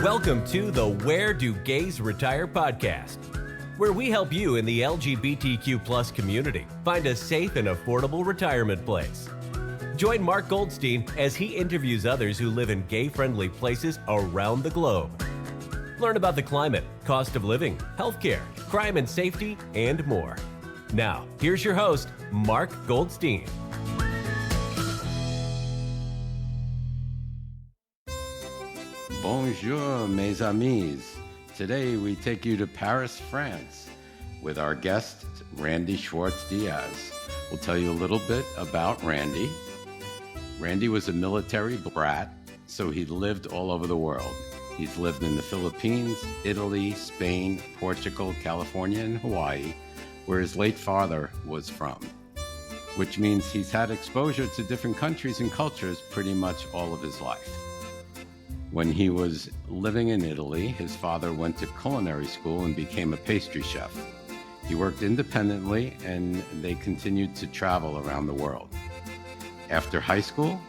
Welcome to the Where Do Gays Retire podcast, where we help you in the LGBTQ plus community find a safe and affordable retirement place. Join Mark Goldstein as he interviews others who live in gay-friendly places around the globe. Learn about the climate, cost of living, healthcare, crime and safety, and more. Now, here's your host, Mark Goldstein. Bonjour, mes amis. Today we take you to Paris, France, with our guest, Randy Schwartz-Diaz. We'll tell you a little bit about Randy. Randy was a military brat, so he lived all over the world. He's lived in the Philippines, Italy, Spain, Portugal, California, and Hawaii, where his late father was from, which means he's had exposure to different countries and cultures pretty much all of his life. When he was living in Italy, his father went to culinary school and became a pastry chef. He worked independently and they continued to travel around the world. After high school,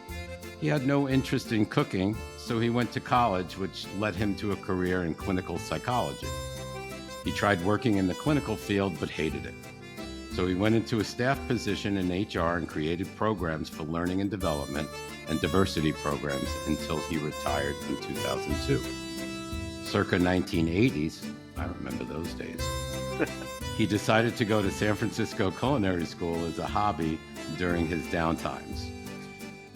he had no interest in cooking, so he went to college, which led him to a career in clinical psychology. He tried working in the clinical field but hated it. So he went into a staff position in HR and created programs for learning and development and diversity programs until he retired in 2002. Circa 1980s, I remember those days, he decided to go to San Francisco Culinary School as a hobby during his downtimes.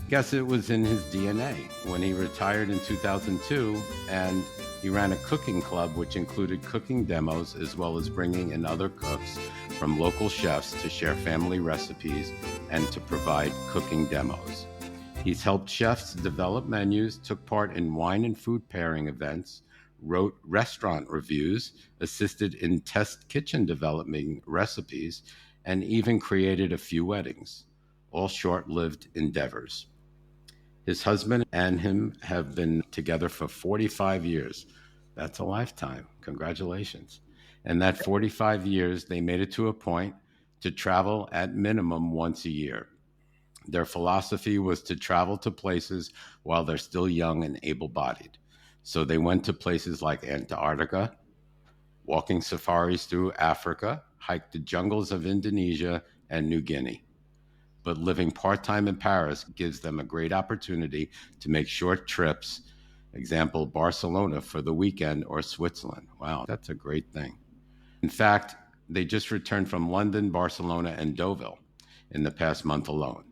Guess it was in his DNA. When he retired in 2002, and he ran a cooking club which included cooking demos as well as bringing in other cooks from local chefs to share family recipes and to provide cooking demos. He's helped chefs develop menus, took part in wine and food pairing events, wrote restaurant reviews, assisted in test kitchen developing recipes, and even created a few weddings, all short-lived endeavors. His husband and him have been together for 45 years. That's a lifetime. Congratulations. And that 45 years, they made it to a point to travel at minimum once a year. Their philosophy was to travel to places while they're still young and able-bodied. So they went to places like Antarctica, walking safaris through Africa, hiked the jungles of Indonesia and New Guinea. But living part-time in Paris gives them a great opportunity to make short trips, example, Barcelona for the weekend or Switzerland. Wow, that's a great thing. In fact, they just returned from London, Barcelona, and Deauville in the past month alone.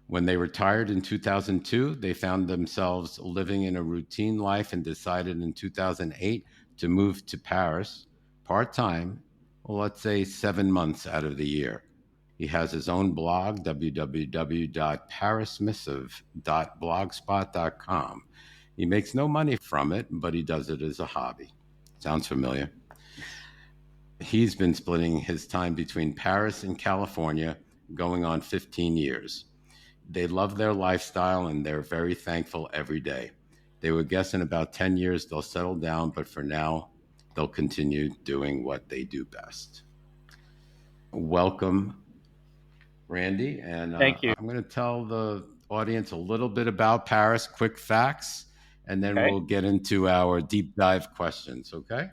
When they retired in 2002, they found themselves living in a routine life and decided in 2008 to move to Paris part-time, well, let's say 7 months out of the year. He has his own blog, www.parismissive.blogspot.com. He makes no money from it, but he does it as a hobby. Sounds familiar? He's been splitting his time between Paris and California, going on 15 years. They love their lifestyle and they're very thankful every day. They would guess in about 10 years they'll settle down, but for now, they'll continue doing what they do best. Welcome, Randy. And Thank you. I'm going to tell the audience a little bit about Paris, quick facts, and then we'll get into our deep dive questions, okay?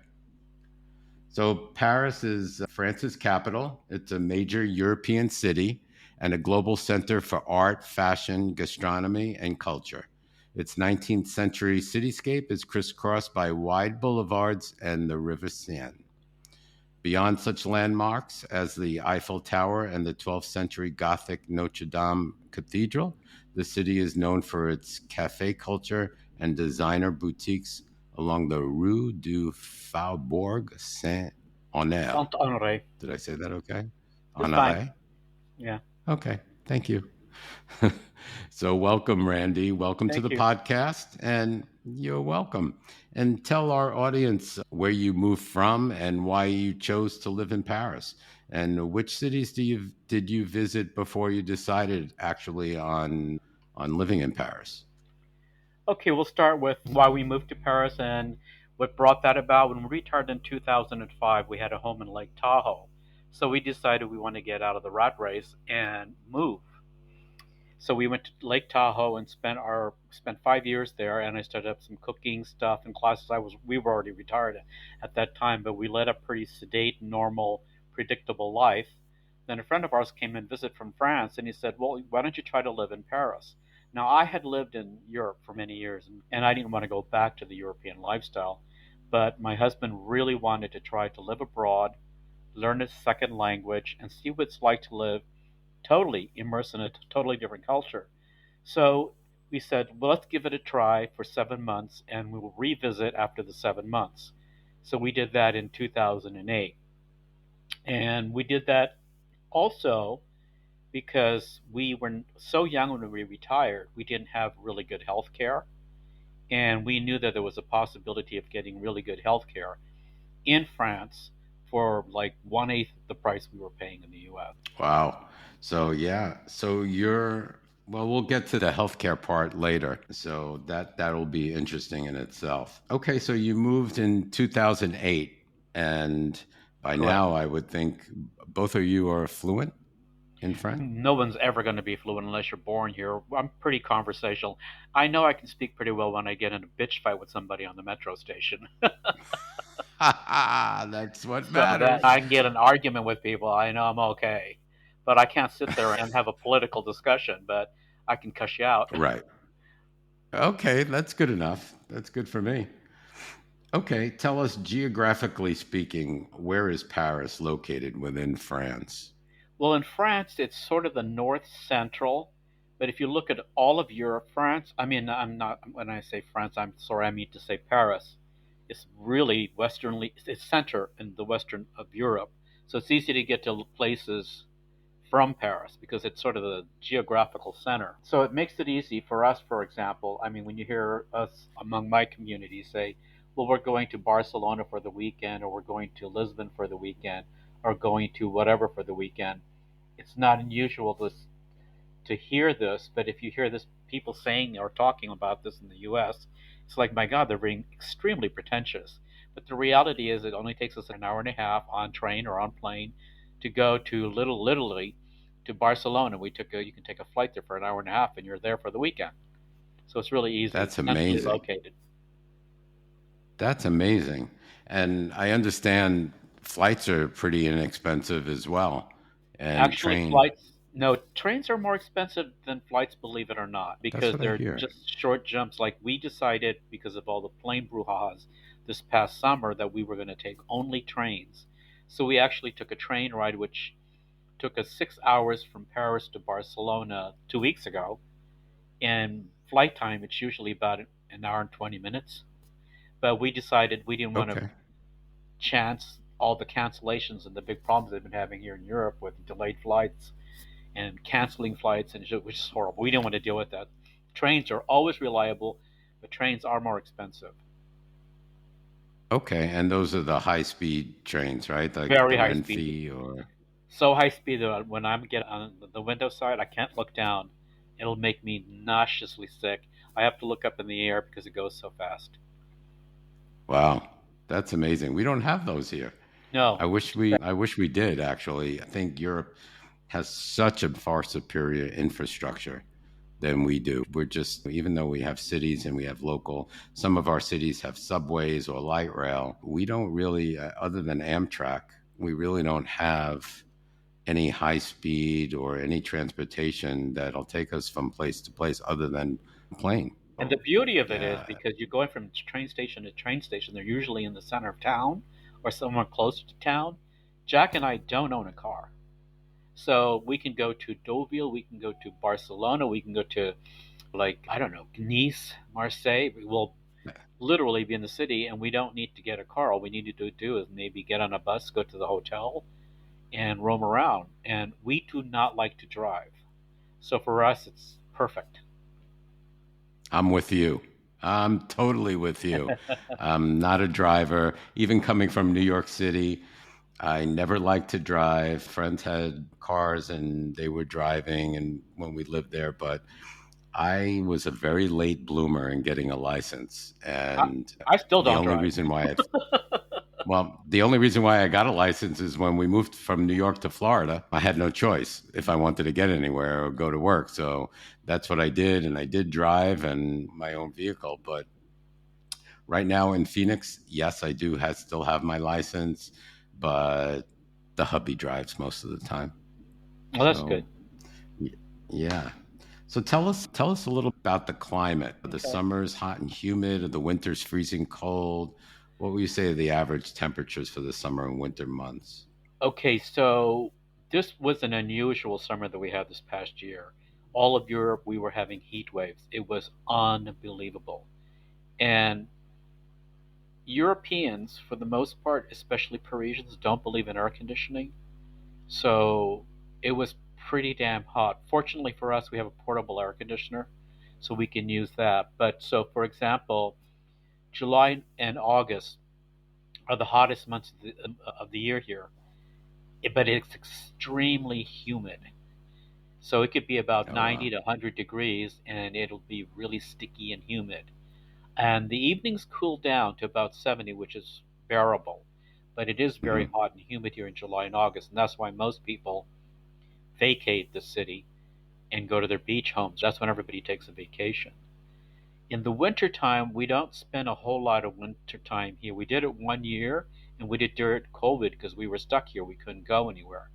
So Paris is France's capital. It's a major European city and a global center for art, fashion, gastronomy, and culture. Its 19th century cityscape is crisscrossed by wide boulevards and the River Seine. Beyond such landmarks as the Eiffel Tower and the 12th century Gothic Notre Dame Cathedral, the city is known for its cafe culture and designer boutiques along the Rue du Faubourg Saint-Honoré. Saint-Honoré. Did I say that okay? Honoré? Yeah. Okay, thank you. So welcome, Randy. Welcome to the podcast, and you're welcome. And tell our audience where you moved from and why you chose to live in Paris, and which cities did you visit before you decided actually on living in Paris? Okay, we'll start with why we moved to Paris and what brought that about. When we retired in 2005, we had a home in Lake Tahoe. So we decided we want to get out of the rat race and move. So we went to Lake Tahoe and spent 5 years there, and I started up some cooking stuff and classes. We were already retired at that time, but we led a pretty sedate, normal, predictable life. Then a friend of ours came and visit from France, and he said, "Well, why don't you try to live in Paris?" Now I had lived in Europe for many years, and I didn't want to go back to the European lifestyle, but my husband really wanted to try to live abroad, learn a second language, and see what it's like to live totally immersed in a totally different culture. So we said, well, let's give it a try for 7 months and we will revisit after the 7 months. So we did that in 2008. And we did that also because we were so young when we retired, we didn't have really good health care. And we knew that there was a possibility of getting really good health care in France for like 1/8 the price we were paying in the US. Wow. So yeah, so well, we'll get to the healthcare part later. So that'll be interesting in itself. Okay, so you moved in 2008, and by Correct. now I would think both of you are fluent in French. No one's ever going to be fluent unless you're born here. I'm pretty conversational. I know I can speak pretty well when I get in a bitch fight with somebody on the metro station. That's what So matters. that I can get an argument with people. I know I'm okay. But I can't sit there and have a political discussion, but I can cuss you out. Right. Okay, that's good enough. That's good for me. Okay, tell us, geographically speaking, where is Paris located within France? Well, in France, it's sort of the north central. But if you look at all of Europe, France, I mean, I'm not, when I say France, I'm sorry, I mean to say Paris. It's really westernly, it's center in the western of Europe. So it's easy to get to places from Paris because it's sort of the geographical center. So it makes it easy for us, for example. I mean, when you hear us among my community say, well, we're going to Barcelona for the weekend, or we're going to Lisbon for the weekend, or going to whatever for the weekend, it's not unusual to hear this, but if you hear this people saying or talking about this in the US, it's like, my God, they're being extremely pretentious. But the reality is it only takes us an hour and a half on train or on plane to go to literally to Barcelona. You can take a flight there for an hour and a half and you're there for the weekend. So it's really easy. That's Centrally amazing. located. That's amazing. And I understand flights are pretty inexpensive as well. And Actually, trains are more expensive than flights, believe it or not, That's because what I they're hear. just short jumps. Like we decided, because of all the plane brouhahas this past summer, that we were going to take only trains. So we actually took a train ride, which took us 6 hours from Paris to Barcelona 2 weeks ago. And flight time, it's usually about an hour and 20 minutes. But we decided we didn't want to Okay. chance all the cancellations and the big problems they've been having here in Europe with delayed flights and canceling flights, which is horrible. We didn't want to deal with that. Trains are always reliable, but trains are more expensive. Okay. And those are the high-speed trains, right? Like Very the high speed. Renfe or... So high speed that when I'm getting on the window side, I can't look down. It'll make me nauseously sick. I have to look up in the air because it goes so fast. Wow. That's amazing. We don't have those here. No. I wish we did, actually. I think Europe has such a far superior infrastructure than we do. We're just, even though we have cities and we have local, some of our cities have subways or light rail. We don't really, other than Amtrak, we really don't have any high speed or any transportation that'll take us from place to place other than plane. And the beauty of it is Yeah. because you're going from train station to train station, they're usually in the center of town or somewhere closer to town. Jack and I don't own a car. So we can go to Deauville, we can go to Barcelona, we can go to, like, I don't know, Nice, Marseille. We'll literally be in the city and we don't need to get a car. All we need to do is maybe get on a bus, go to the hotel, and roam around. And we do not like to drive. So for us, it's perfect. I'm with you. I'm totally with you. I'm not a driver. Even coming from New York City, I never liked to drive. Friends had cars and they were driving, and when we lived there, but I was a very late bloomer in getting a license. And I still the don't only drive. reason why Well, the only reason why I got a license is when we moved from New York to Florida. I had no choice if I wanted to get anywhere or go to work. So that's what I did. And I did drive and my own vehicle. But right now in Phoenix, yes, I do still have my license, but the hubby drives most of the time. Well, that's good. So, yeah. So tell us a little about the climate. The Okay. summer's hot and humid, or the winter's freezing cold. What would you say are the average temperatures for the summer and winter months? Okay, so this was an unusual summer that we had this past year. All of Europe, we were having heat waves. It was unbelievable. And Europeans, for the most part, especially Parisians, don't believe in air conditioning. So it was pretty damn hot. Fortunately for us, we have a portable air conditioner, so we can use that. But so, for example, July and August are the hottest months of the year here, but it's extremely humid. So it could be about Oh, 90 wow. to 100 degrees and it'll be really sticky and humid. And the evenings cool down to about 70, which is bearable. But it is very Hmm. hot and humid here in July and August, and that's why most people vacate the city and go to their beach homes. That's when everybody takes a vacation. In the wintertime, we don't spend a whole lot of winter time here. We did it one year, and we did during COVID because we were stuck here. We couldn't go anywhere.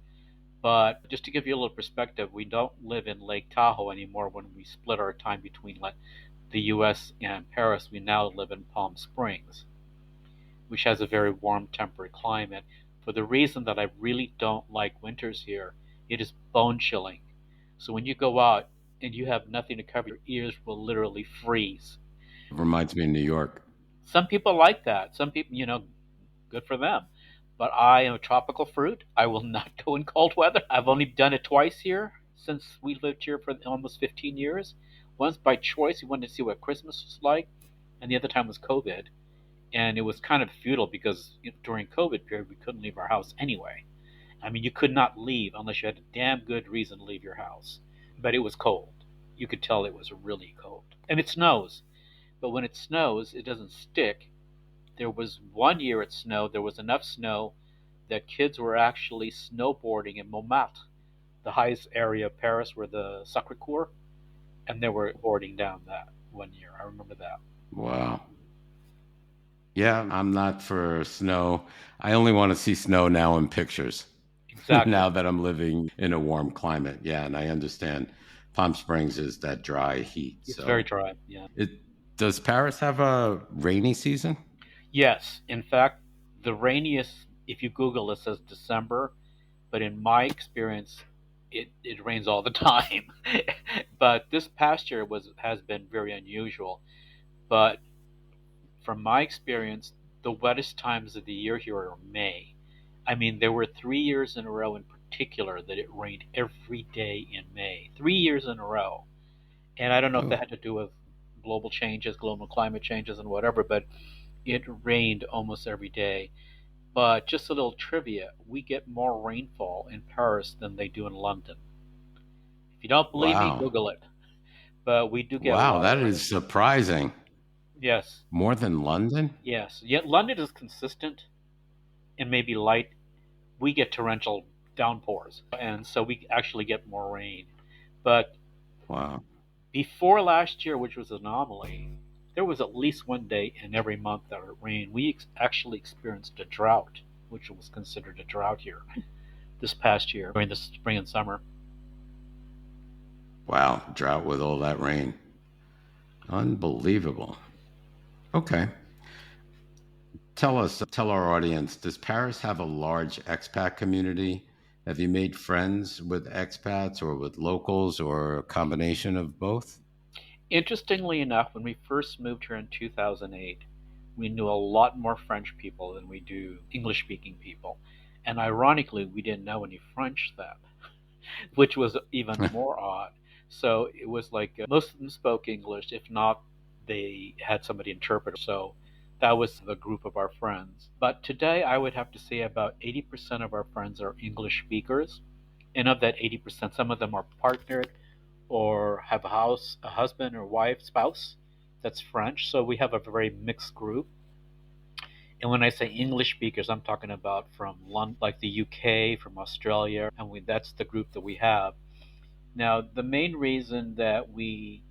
But just to give you a little perspective, we don't live in Lake Tahoe anymore. When we split our time between the US and Paris, we now live in Palm Springs, which has a very warm temperate climate. For the reason that I really don't like winters here, it is bone chilling. So when you go out and you have nothing to cover, your ears will literally freeze. Reminds me of New York. Some people like that. Some people, good for them. But I am a tropical fruit. I will not go in cold weather. I've only done it twice here since we lived here for almost 15 years. Once by choice, we wanted to see what Christmas was like, and the other time was COVID. And it was kind of futile because during COVID period, we couldn't leave our house anyway. I mean, you could not leave unless you had a damn good reason to leave your house. But it was cold. You could tell it was really cold. And it snows. But when it snows, it doesn't stick. There was one year it snowed, there was enough snow that kids were actually snowboarding in Montmartre, the highest area of Paris where the Sacre Coeur, and they were boarding down that one year. I remember that. Wow. Yeah, I'm not for snow. I only want to see snow now in pictures. Exactly. Now that I'm living in a warm climate. Yeah, and I understand Palm Springs is that dry heat. It's very So dry. Yeah. it does Paris have a rainy season? Yes. In fact, the rainiest, if you Google it, says December, but in my experience, it rains all the time. But this past year has been very unusual. But from my experience, the wettest times of the year here are May. I mean, there were 3 years in a row in particular that it rained every day in May. 3 years in a row. And I don't know if that Oh, had to do with global changes, global climate changes, and whatever, but it rained almost every day. But just a little trivia, we get more rainfall in Paris than they do in London. If you don't believe me, wow. Google it. But we do get a Wow, lot of that rain. is surprising. Yes, More than London? yes. Yet London is consistent and maybe light. We get torrential downpours, and so we actually get more rain. But Wow. before last year, which was an anomaly, there was at least one day in every month that it rained. We actually experienced a drought, which was considered a drought here this past year during the spring and summer. Wow, drought with all that rain. Unbelievable. Okay. Tell our audience, does Paris have a large expat community? Have you made friends with expats or with locals or a combination of both? Interestingly enough, when we first moved here in 2008, we knew a lot more French people than we do English speaking people. And ironically, we didn't know any French then, which was even more odd. So it was like most of them spoke English. If not, they had somebody interpret. So that was the group of our friends. But today, I would have to say about 80% of our friends are English speakers. And of that 80%, some of them are partnered or have a husband or wife, spouse that's French. So we have a very mixed group. And when I say English speakers, I'm talking about from London, like the UK, from Australia, and that's the group that we have. Now, the main reason that we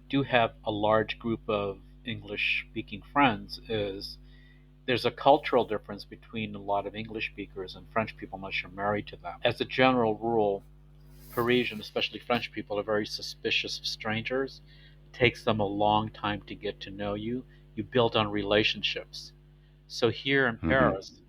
do have a large group of English speaking friends is there's a cultural difference between a lot of English speakers and French people unless you're married to them. As a general rule, Parisian, especially French people, are very suspicious of strangers. It takes them a long time to get to know you. You build on relationships. So here in Hmm. Paris,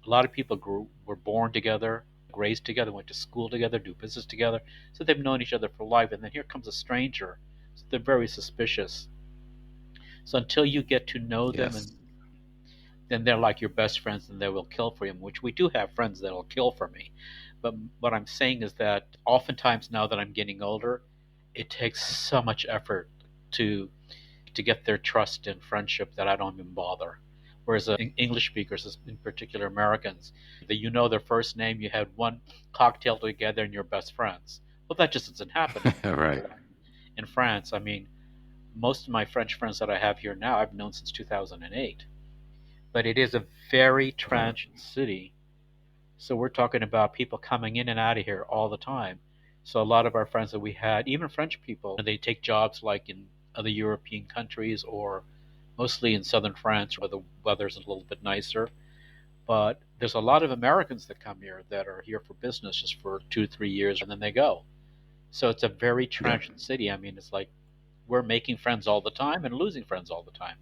a lot of people were born together, raised together, went to school together, do business together. So they've known each other for life. And then here comes a stranger. So they're very suspicious. So until you get to know them, and Yes. then they're like your best friends and they will kill for you, which we do have friends that will kill for me. But what I'm saying is that oftentimes now that I'm getting older, it takes so much effort to get their trust and friendship that I don't even bother. Whereas English speakers, in particular Americans, that you know their first name, you had one cocktail together and you're best friends. Well, that just doesn't happen Right. in France. I mean, most of my French friends that I have here now, I've known since 2008. But it is a very Right. transient city. So we're talking about people coming in and out of here all the time. So a lot of our friends that we had, even French people, they take jobs like in other European countries or mostly in southern France where the weather's a little bit nicer. But there's a lot of Americans that come here that are here for business just for 2 3 years and then they go. So it's a very Yeah. transient city. I mean, it's like we're making friends all the time and losing friends all the time.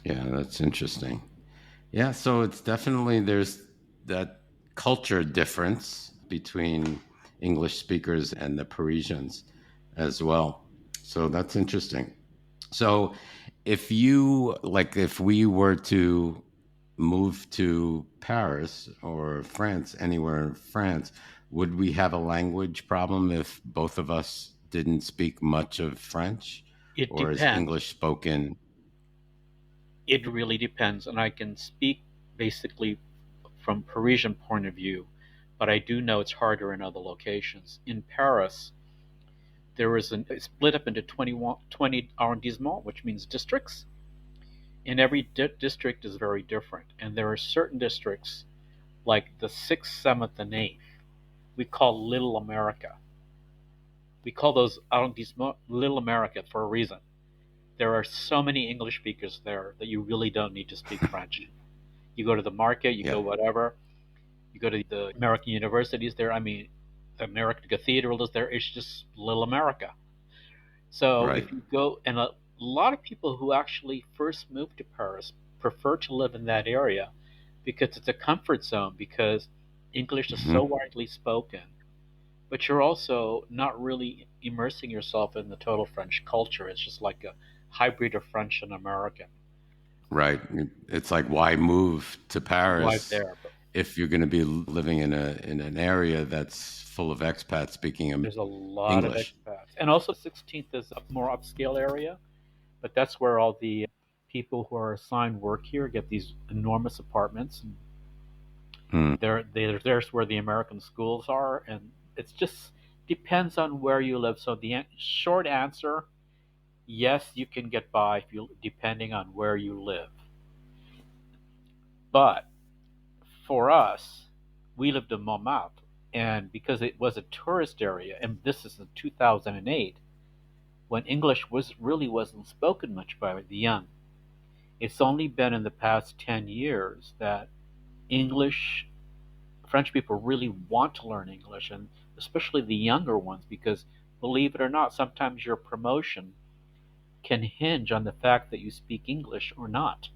Yeah, that's interesting. Yeah, so it's definitely there's that culture difference between English speakers and the Parisians as well. So that's interesting. So if we were to move to Paris or France, anywhere in France, would we have a language problem if both of us didn't speak much of French? It Or is depends. English spoken? It really depends, and I can speak basically from Parisian point of view, but I do know it's harder in other locations. In Paris, there is it's split up into 20 arrondissements, which means districts, and every district is very different. And there are certain districts, like the 6th, 7th, and 8th, we call Little America. We call those arrondissements Little America for a reason. There are so many English speakers there that you really don't need to speak French. You go to the market, you Yeah, go whatever, you go to the American universities there. I mean, the American Cathedral is there. It's just little America. So right. if you go, and a lot of people who actually first moved to Paris prefer to live in that area because it's a comfort zone because English is so Hmm. widely spoken, but you're also not really immersing yourself in the total French culture. It's just like a hybrid of French and American. Right. It's like why move to Why Paris there? But if you're going to be living in an area that's full of expats speaking there's a lot of English. expats, and also 16th is a more upscale area. But that's where all the people who are assigned work here get these enormous apartments. And Hmm. there's where the American schools are, and it's just depends on where you live. So the short answer, yes, you can get by if you depending on where you live. But for us, we lived in Montmartre, and because it was a tourist area, and this is in 2008, when English wasn't spoken much by the young. It's only been in the past 10 years that English, French people really want to learn English, and especially the younger ones, because believe it or not, sometimes your promotion can hinge on the fact that you speak English or not.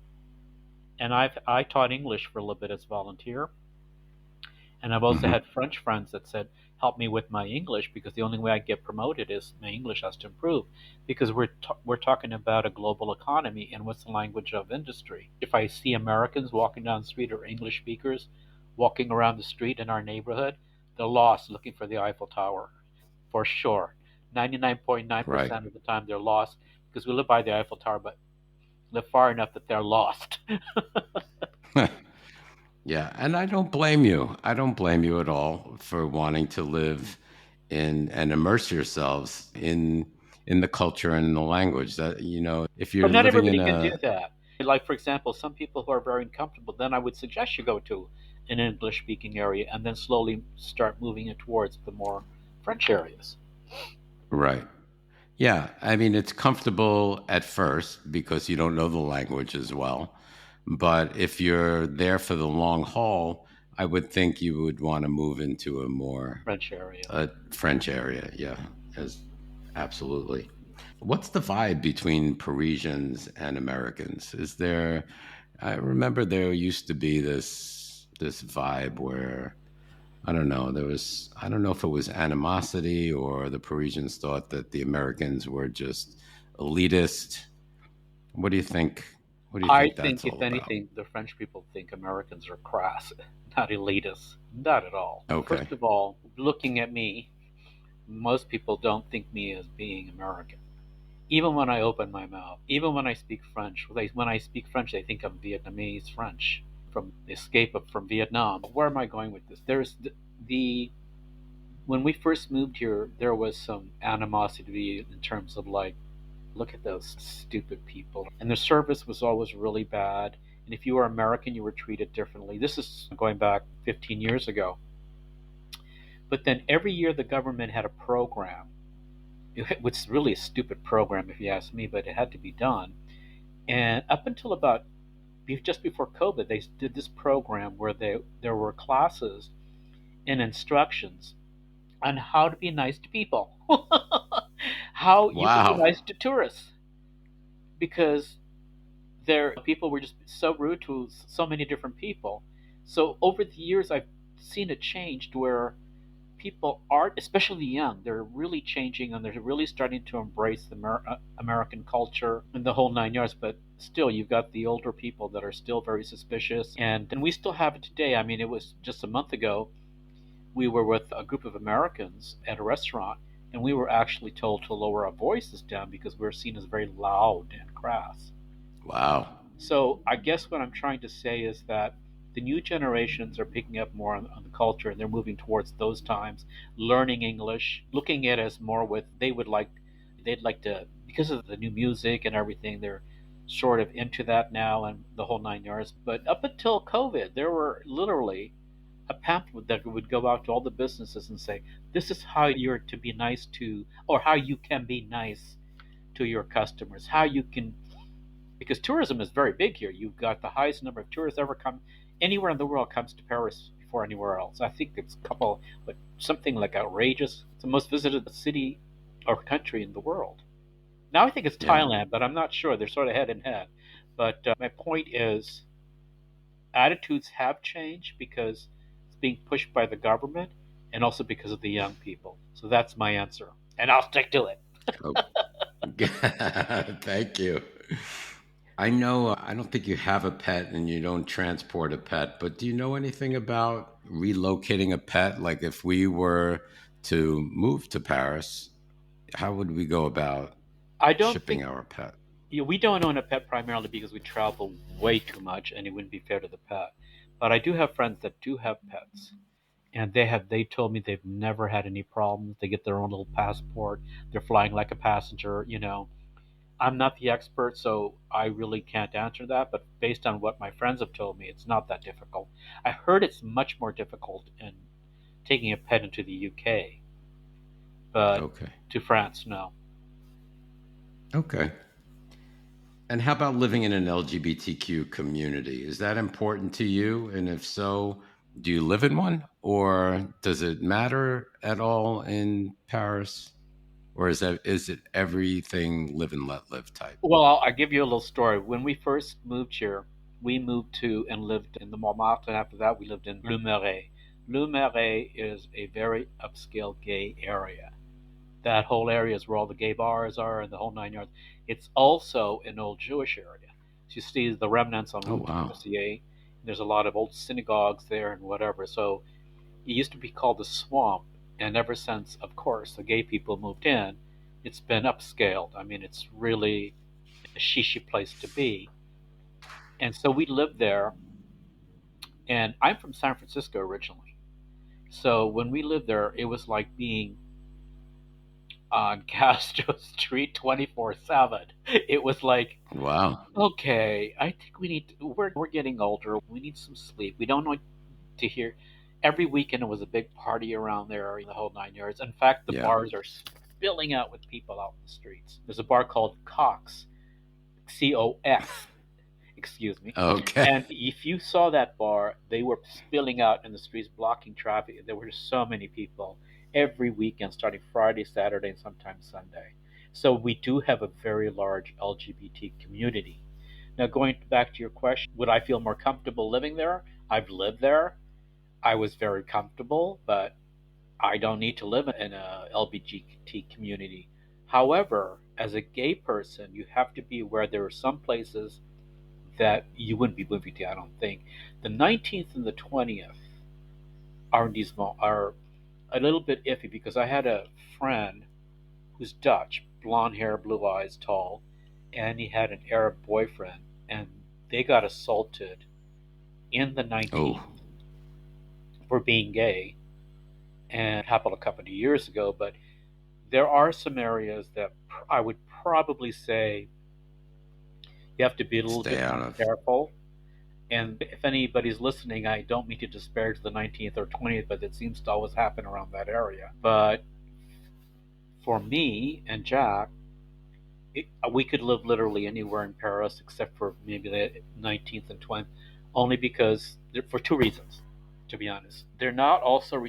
And I taught English for a little bit as volunteer, and I've also Hmm. had French friends that said, "Help me with my English because the only way I get promoted is my English has to improve because we're talking about a global economy and what's the language of industry. If I see Americans walking down the street or English speakers walking around the street in our neighborhood, they're lost looking for the Eiffel Tower for sure. Right. 99.9% of the time they're lost because we live by the Eiffel Tower, but live far enough that they're lost. Yeah, and I don't blame you. I don't blame you at all for wanting to live in and immerse yourselves in the culture and in the language. That if you're But not living in everybody can do a that. Like, for example, some people who are very uncomfortable, then I would suggest you go to an English speaking area and then slowly start moving it towards the more French areas. Right. Yeah, I mean, it's comfortable at first because you don't know the language as well. But if you're there for the long haul, I would think you would want to move into a more French area. French area. Yeah, as absolutely. What's the vibe between Parisians and Americans? Is there? I remember there used to be this vibe where I don't know. There was, I don't know if it was animosity or the Parisians thought that the Americans were just elitist. What do you think? What do you I think that's think, all if about? anything, the French people think Americans are crass, not elitists. Not at all. Okay. First of all, looking at me, most people don't think me as being American. Even when I open my mouth, even when I speak French, when I speak French, they think I'm Vietnamese French from the escape from Vietnam. Where am I going with this? There's the when we first moved here, there was some animosity in terms of like, look at those stupid people. And the service was always really bad. And if you were American, you were treated differently. This is going back 15 years ago. But then every year the government had a program. It was really a stupid program, if you ask me, but it had to be done. And up until about just before COVID, they did this program where there were classes and instructions on how to be nice to people, how you can be Wow. nice to tourists, because there people were just so rude to so many different people. So over the years, I've seen it changed where people are, especially young, they're really changing and they're really starting to embrace the American culture and the whole nine yards. But still, you've got the older people that are still very suspicious, and we still have it today. I mean, it was just a month ago. We were with a group of Americans at a restaurant, and we were actually told to lower our voices down because we were seen as very loud and crass. Wow. So I guess what I'm trying to say is that the new generations are picking up more on the culture, and they're moving towards those times, learning English, looking at it as more with they'd like to, because of the new music and everything, they're sort of into that now and the whole nine yards. But up until COVID, there were literally a pamphlet that would go out to all the businesses and say, this is how you're to be nice to, or how you can be nice to your customers, how you can, because tourism is very big here. You've got the highest number of tourists ever come anywhere in the world comes to Paris before anywhere else. I think it's a couple, but something like outrageous. It's the most visited city or country in the world. Now I think it's Yeah. Thailand, but I'm not sure. They're sort of head in head. But my point is, attitudes have changed because it's being pushed by the government and also because of the young people. So that's my answer, and I'll stick to it. Oh, thank you. I know I don't think you have a pet and you don't transport a pet, but do you know anything about relocating a pet? Like if we were to move to Paris, how would we go about I don't shipping think our pet? we don't own a pet primarily because we travel way too much, and it wouldn't be fair to the pet. But I do have friends that do have pets, and they told me they've never had any problems. They get their own little passport. They're flying like a passenger. I'm not the expert, so I really can't answer that. But based on what my friends have told me, it's not that difficult. I heard it's much more difficult in taking a pet into the UK, but Okay. to France, no. Okay. And how about living in an LGBTQ community? Is that important to you? And if so, do you live in one? Or does it matter at all in Paris? Or is it everything live and let live type? Well, I'll give you a little story. When we first moved here, we moved to and lived in the Montmartre, and after that, we lived in Le Marais. Le Marais is a very upscale gay area. That whole area is where all the gay bars are and the whole nine yards. It's also an old Jewish area. So you see the remnants on Oh, Route wow. 258. There's a lot of old synagogues there and whatever. So it used to be called the Swamp, and ever since, of course, the gay people moved in, it's been upscaled. I mean, it's really a shishi place to be. And so we lived there, and I'm from San Francisco originally. So when we lived there, it was like being on Castro Street 24/7. It was like, Wow. okay, I think we're getting older. We need some sleep. We don't want to hear. Every weekend it was a big party around there, the whole 9 yards. In fact, the Yeah. bars are spilling out with people out in the streets. There's a bar called Cox, COX, excuse me. Okay. And if you saw that bar, they were spilling out in the streets, blocking traffic. There were just so many people every weekend, starting Friday, Saturday, and sometimes Sunday. So we do have a very large LGBT community. Now, going back to your question, would I feel more comfortable living there? I've lived there. I was very comfortable, but I don't need to live in a LGBT community. However, as a gay person, you have to be aware there are some places that you wouldn't be moving to, I don't think. The 19th and the 20th arrondissement are a little bit iffy because I had a friend who's Dutch, blonde hair, blue eyes, tall, and he had an Arab boyfriend, and they got assaulted in the 19th Oh, for being gay, and it happened a couple of years ago. But there are some areas that I would probably say you have to be a little stay bit out more of. careful. And if anybody's listening, I don't mean to disparage the 19th or 20th, but it seems to always happen around that area. But for me and Jack, we could live literally anywhere in Paris except for maybe the 19th and 20th, only because for two reasons, to be honest. They're not also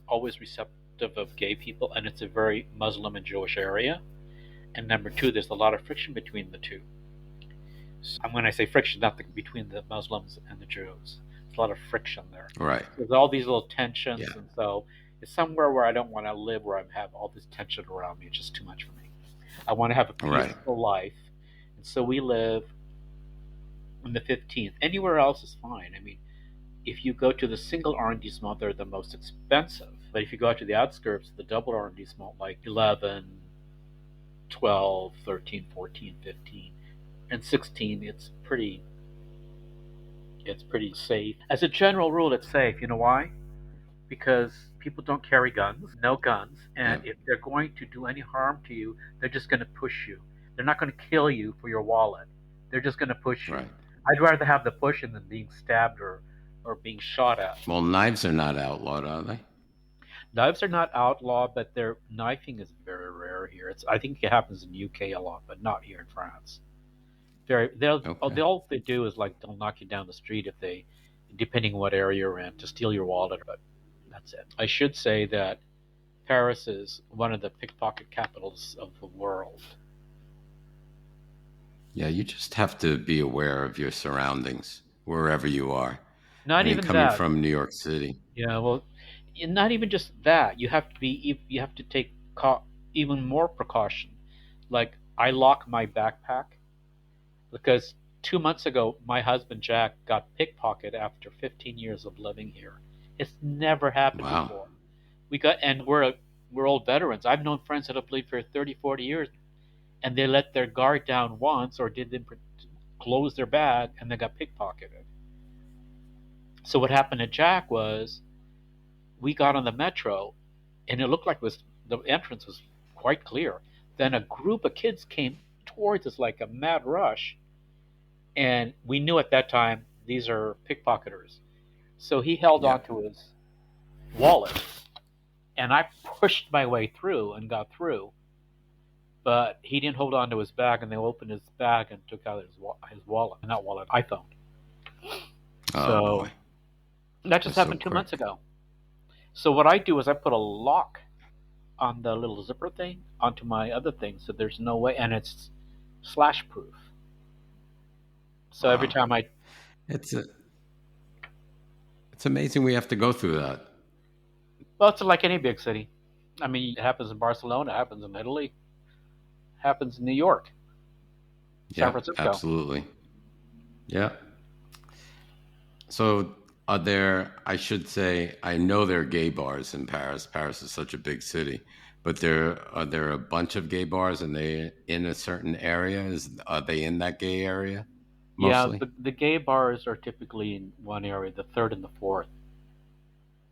always receptive of gay people, and it's a very Muslim and Jewish area. And number two, there's a lot of friction between the two. And when I say friction, not between the Muslims and the Jews. There's a lot of friction there. Right. There's all these little tensions, Yeah. and so it's somewhere where I don't want to live, where I have all this tension around me. It's just too much for me. I want to have a Right. peaceful life, and so we live on the 15th. Anywhere else is fine. I mean, if you go to the single arrondissement, they're the most expensive. But if you go out to the outskirts, the double arrondissement, like 11, 12, 13, 14, 15, and 16, it's pretty safe. As a general rule, it's safe. You know why? Because people don't carry guns, no guns, and Yeah. if they're going to do any harm to you, they're just going to push you. They're not going to kill you for your wallet. They're just going to push you. Right. I'd rather have the pushing than being stabbed or being shot at. Well, knives are not outlawed, are they? Knives are not outlawed, but their knifing is very rare here. I think it happens in the UK a lot, but not here in France. Okay. All they do is like they'll knock you down the street if they, depending on what area you're in, to steal your wallet. But that's it. I should say that Paris is one of the pickpocket capitals of the world. Yeah, you just have to be aware of your surroundings wherever you are. Not even Coming that. from New York City. Yeah, well, not even just that. You have to take even more precaution. Like I lock my backpack because 2 months ago my husband Jack got pickpocketed after 15 years of living here. It's never happened Wow. before. We're old veterans. I've known friends that have lived for 30, 40 years, and they let their guard down once or didn't close their bag, and they got pickpocketed. So what happened to Jack was we got on the metro, and it looked like the entrance was quite clear. Then a group of kids came towards us like a mad rush, and we knew at that time these are pickpocketers. So he held Yeah. on to his wallet, and I pushed my way through and got through. But he didn't hold on to his bag, and they opened his bag and took out his wallet, not wallet, iPhone. Oh So boy. that just That's so happened 2 months quick. ago. So what I do is I put a lock on the little zipper thing onto my other thing, so there's no way, and it's slash proof. So every Wow. time It's amazing we have to go through that. well, it's like any big city. I mean, it happens in Barcelona, it happens in Italy, it happens in New York, San Yeah, Francisco. absolutely. Yeah. So I should say, I know there are gay bars in Paris. Paris is such a big city, but are there a bunch of gay bars and they in a certain area? Are they in that gay area Yeah, mostly? the gay bars are typically in one area, the third and the fourth.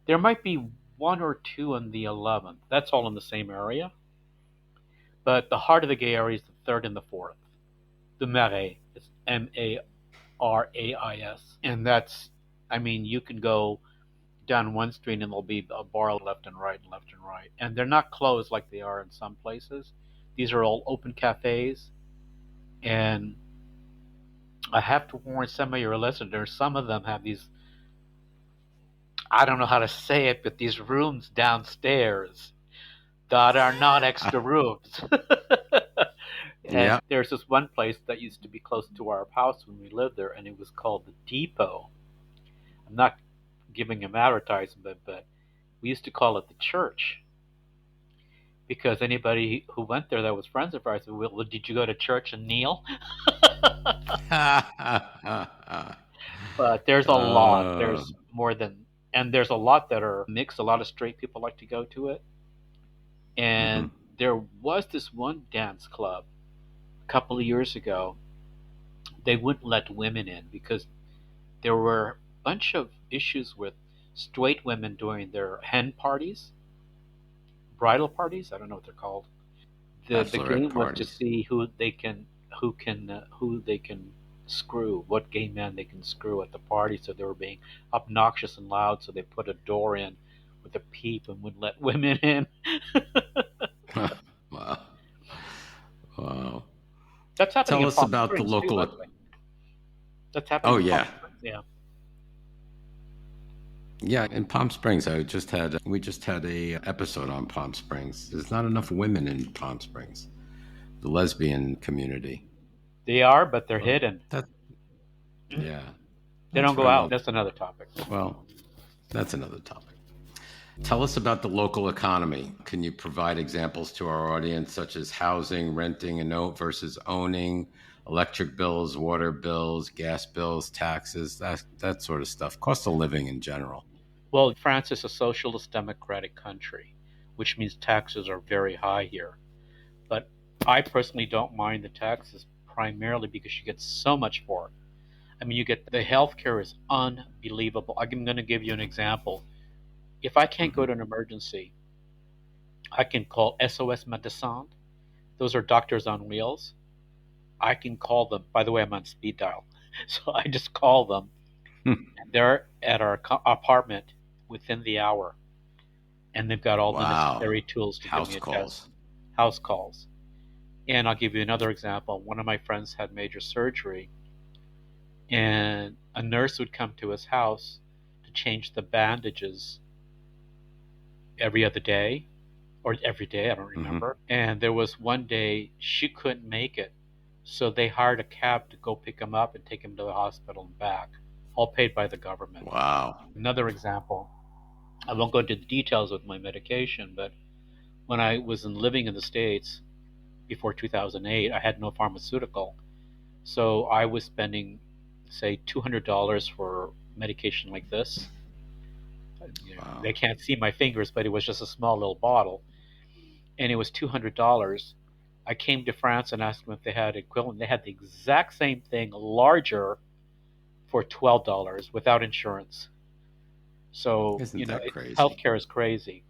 There might be one or two in the 11th. That's all in the same area. But the heart of the gay area is the third and the fourth. The Marais is Marais. And that's, I mean, you can go down one street and there'll be a bar left and right and left and right. And they're not closed like they are in some places. These are all open cafes. And I have to warn some of your listeners, some of them have these, I don't know how to say it, but these rooms downstairs that are not extra rooms. And Yeah. there's this one place that used to be close to our house when we lived there, and it was called the Depot. I'm not giving him advertisement, but we used to call it the church because anybody who went there that was friends of ours said, well, did you go to church and kneel? But there's a lot. There's more than, and there's a lot that are mixed. A lot of straight people like to go to it. And there was this one dance club a couple of years ago. They wouldn't let women in because there were a bunch of issues with straight women doing their hen parties, bridal parties. I don't know what they're called. The game was to see who they can screw, what gay men they can screw at the party. So they were being obnoxious and loud. So they put a door in with a peep and wouldn't let women in. Wow. Wow. That's happening. Tell us about the local. That's happening. Oh yeah. Yeah. Yeah, in Palm Springs, we just had a episode on Palm Springs. There's not enough women in Palm Springs, the lesbian community. They are, but they're hidden. Yeah. They don't go out. That's another topic. Well, that's another topic. Tell us about the local economy. Can you provide examples to our audience, such as housing, renting, and versus owning, electric bills, water bills, gas bills, taxes, that sort of stuff, cost of living in general? Well, France is a socialist democratic country, which means taxes are very high here. But I personally don't mind the taxes primarily because you get so much for it. I mean, the healthcare is unbelievable. I'm going to give you an example. If I can't go to an emergency, I can call SOS Médecins. Those are doctors on wheels. I can call them. By the way, I'm on speed dial. So I just call them. And they're at our apartment within the hour. And they've got all the necessary tools to give me a test. House calls. And I'll give you another example. One of my friends had major surgery. And a nurse would come to his house to change the bandages every other day. Or every day, I don't remember. And there was one day she couldn't make it. So they hired a cab to go pick him up and take him to the hospital and back, all paid by the government. Wow. Another example, I won't go into the details with my medication, but when I was living in the States before 2008, I had no pharmaceutical. So I was spending, say, $200 for medication like this. Wow. They can't see my fingers, but it was just a small little bottle. And it was $200. I came to France and asked them if they had equivalent. They had the exact same thing, larger, for $12 without insurance. So, Isn't that crazy? Healthcare is crazy.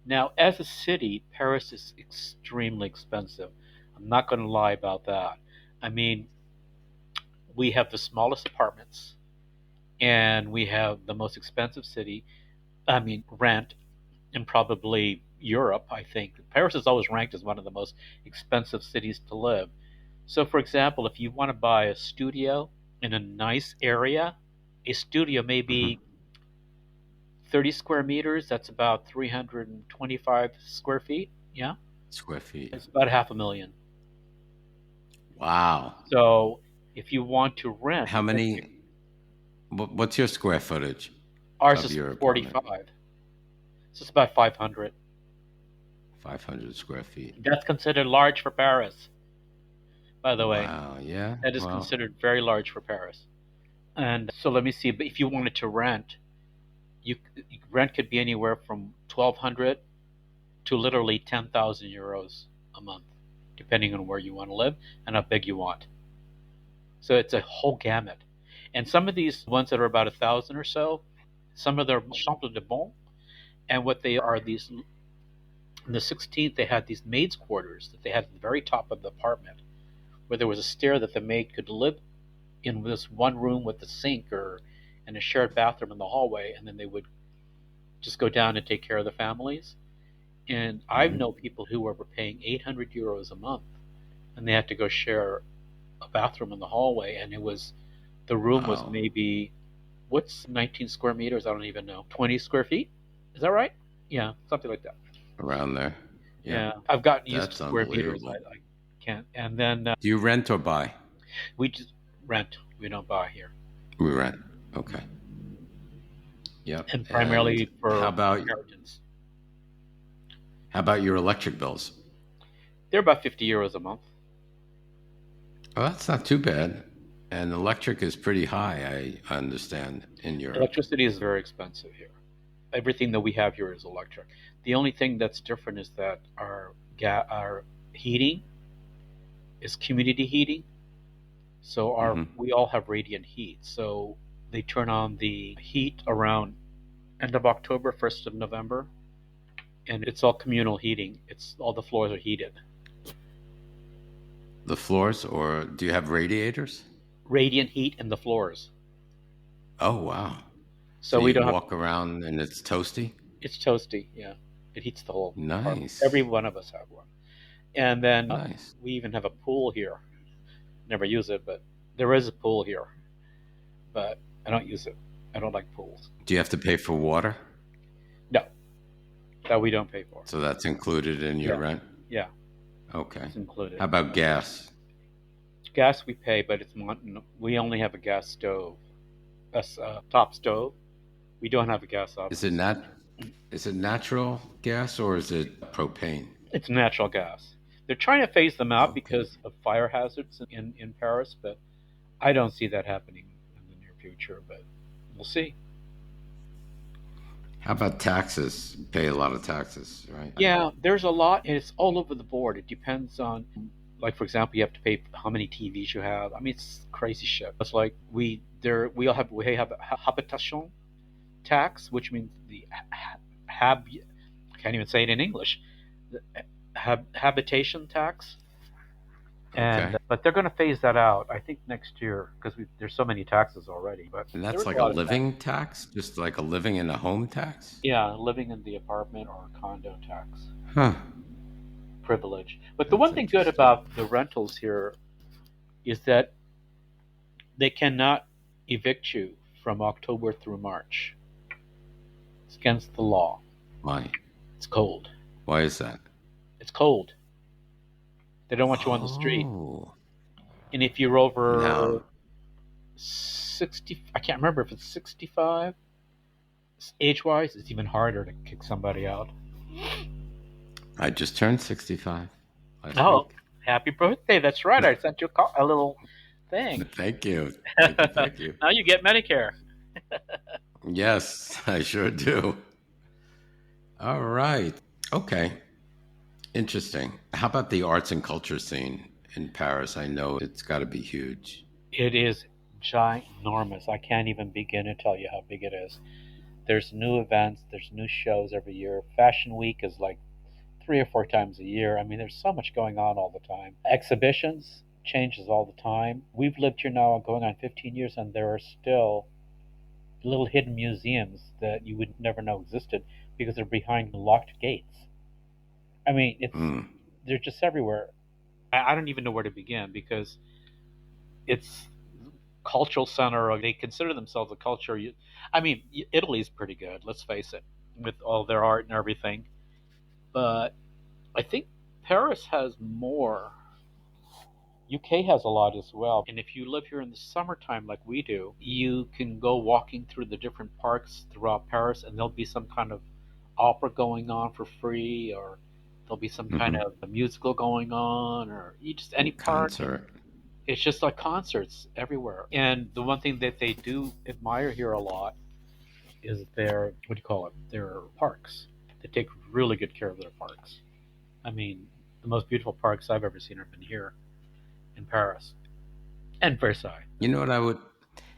Now, as a city, Paris is extremely expensive. I'm not going to lie about that. I mean, we have the smallest apartments, and we have the most expensive rent in probably Europe, I think. Paris is always ranked as one of the most expensive cities to live. So, for example, if you want to buy a studio in a nice area, a studio may be 30 square meters. That's about 325 square feet. Yeah? Square feet. It's about $500,000. Wow. So, if you want to rent... How many... What's your square footage? Ours is 45. So it's about 500. 500 square feet. That's considered large for Paris, by the way. Wow, yeah. That is considered very large for Paris. And so let me see, but if you wanted to rent, rent could be anywhere from 1,200 to literally 10,000 euros a month, depending on where you want to live and how big you want. So it's a whole gamut. And some of these ones that are about 1,000 or so, some of them are chambre de bon, and what they are, these In the 16th, they had these maids' quarters that they had at the very top of the apartment, where there was a stair that the maid could live in this one room with the sink or and a shared bathroom in the hallway, and then they would just go down and take care of the families. And I've Hmm. known people who were paying €800 a month, and they had to go share a bathroom in the hallway, and the room was Wow. maybe what's 19 square meters? I don't even know. 20 square feet? Is that right? Yeah, something like that. Around there. Yeah. Yeah, I've gotten used to That's square meters. unbelievable. I can't. And then Do you rent or buy? we just rent. We don't buy here, We rent. Okay. Yep. and And primarily for inheritance. how about your electric bills? They're about €50 a month. Well, that's not too bad. And electric is pretty high, I understand, in Europe. Electricity is very expensive here. Everything that we have here is electric. The only thing that's different is that our heating is community heating. So our Hmm. we all have radiant heat. So they turn on the heat around end of October, 1st of November, and it's all communal heating. It's all the floors are heated. The floors, or do you have radiators? Radiant heat in the floors. Oh, wow. So So we you don't have walk around and it's toasty? it's toasty, yeah. It heats the whole apartment. Nice. Every one of us have one. And then Nice. we even have a pool here. Never use it, but there is a pool here. But I don't use it. I don't like pools. Do you have to pay for water? No, that we don't pay for. So that's included in your Yeah, rent? yeah, Okay. it's included. How about gas? Gas we pay, but we only have a gas stove, top stove. We don't have a gas oven. Is it not? Is it natural gas or is it propane? It's natural gas. They're trying to phase them out Okay. because of fire hazards in Paris, but I don't see that happening in the near future. But we'll see. How about taxes? You pay a lot of taxes, right? Yeah, there's a lot, and it's all over the board. It depends on, like for example, you have to pay how many TVs you have. I mean, it's crazy shit. It's like we have a habitation tax, which means the hab I can't even say it in English. The habitation tax, and Okay. but they're going to phase that out. I think next year because there's so many taxes already. But And there that's was a like a lot of tax. living tax, just like a living in a home tax? Yeah, living in the apartment or condo tax Huh. privilege. But the That's one thing good interesting. about the rentals here is that they cannot evict you from October through March. It's against the law. Why? It's cold. Why is that? It's cold. They don't want you on the street. Oh. And if you're over Now, 60, I can't remember if it's 65, age wise, it's even harder to kick somebody out. I just turned 65 last Oh, week. happy birthday. That's right. I sent you a little thing. Thank you. Thank you. Thank you. Now you get Medicare. Yes, I sure do. All right. Okay. Interesting. How about the arts and culture scene in Paris? I know it's got to be huge. It is ginormous. I can't even begin to tell you how big it is. There's new events, there's new shows every year. Fashion Week is like 3 or 4 times a year. I mean, there's so much going on all the time. Exhibitions changes all the time. We've lived here now going on 15 years, and there are still little hidden museums that you would never know existed because they're behind locked gates. I mean, Mm. they're just everywhere. I don't even know where to begin because it's cultural center, or they consider themselves a culture. I mean, Italy's pretty good. Let's face it, with all their art and everything. But I think Paris has more. UK has a lot as well. And if you live here in the summertime like we do, you can go walking through the different parks throughout Paris, and there'll be some kind of opera going on for free, or there'll be some kind Hmm. of a musical going on, or you just any park. Concert. It's just like concerts everywhere. And the one thing that they do admire here a lot is their, what do you call it? Their parks. They take really good care of their parks. I mean, the most beautiful parks I've ever seen have been here in Paris and Versailles. You know what I would,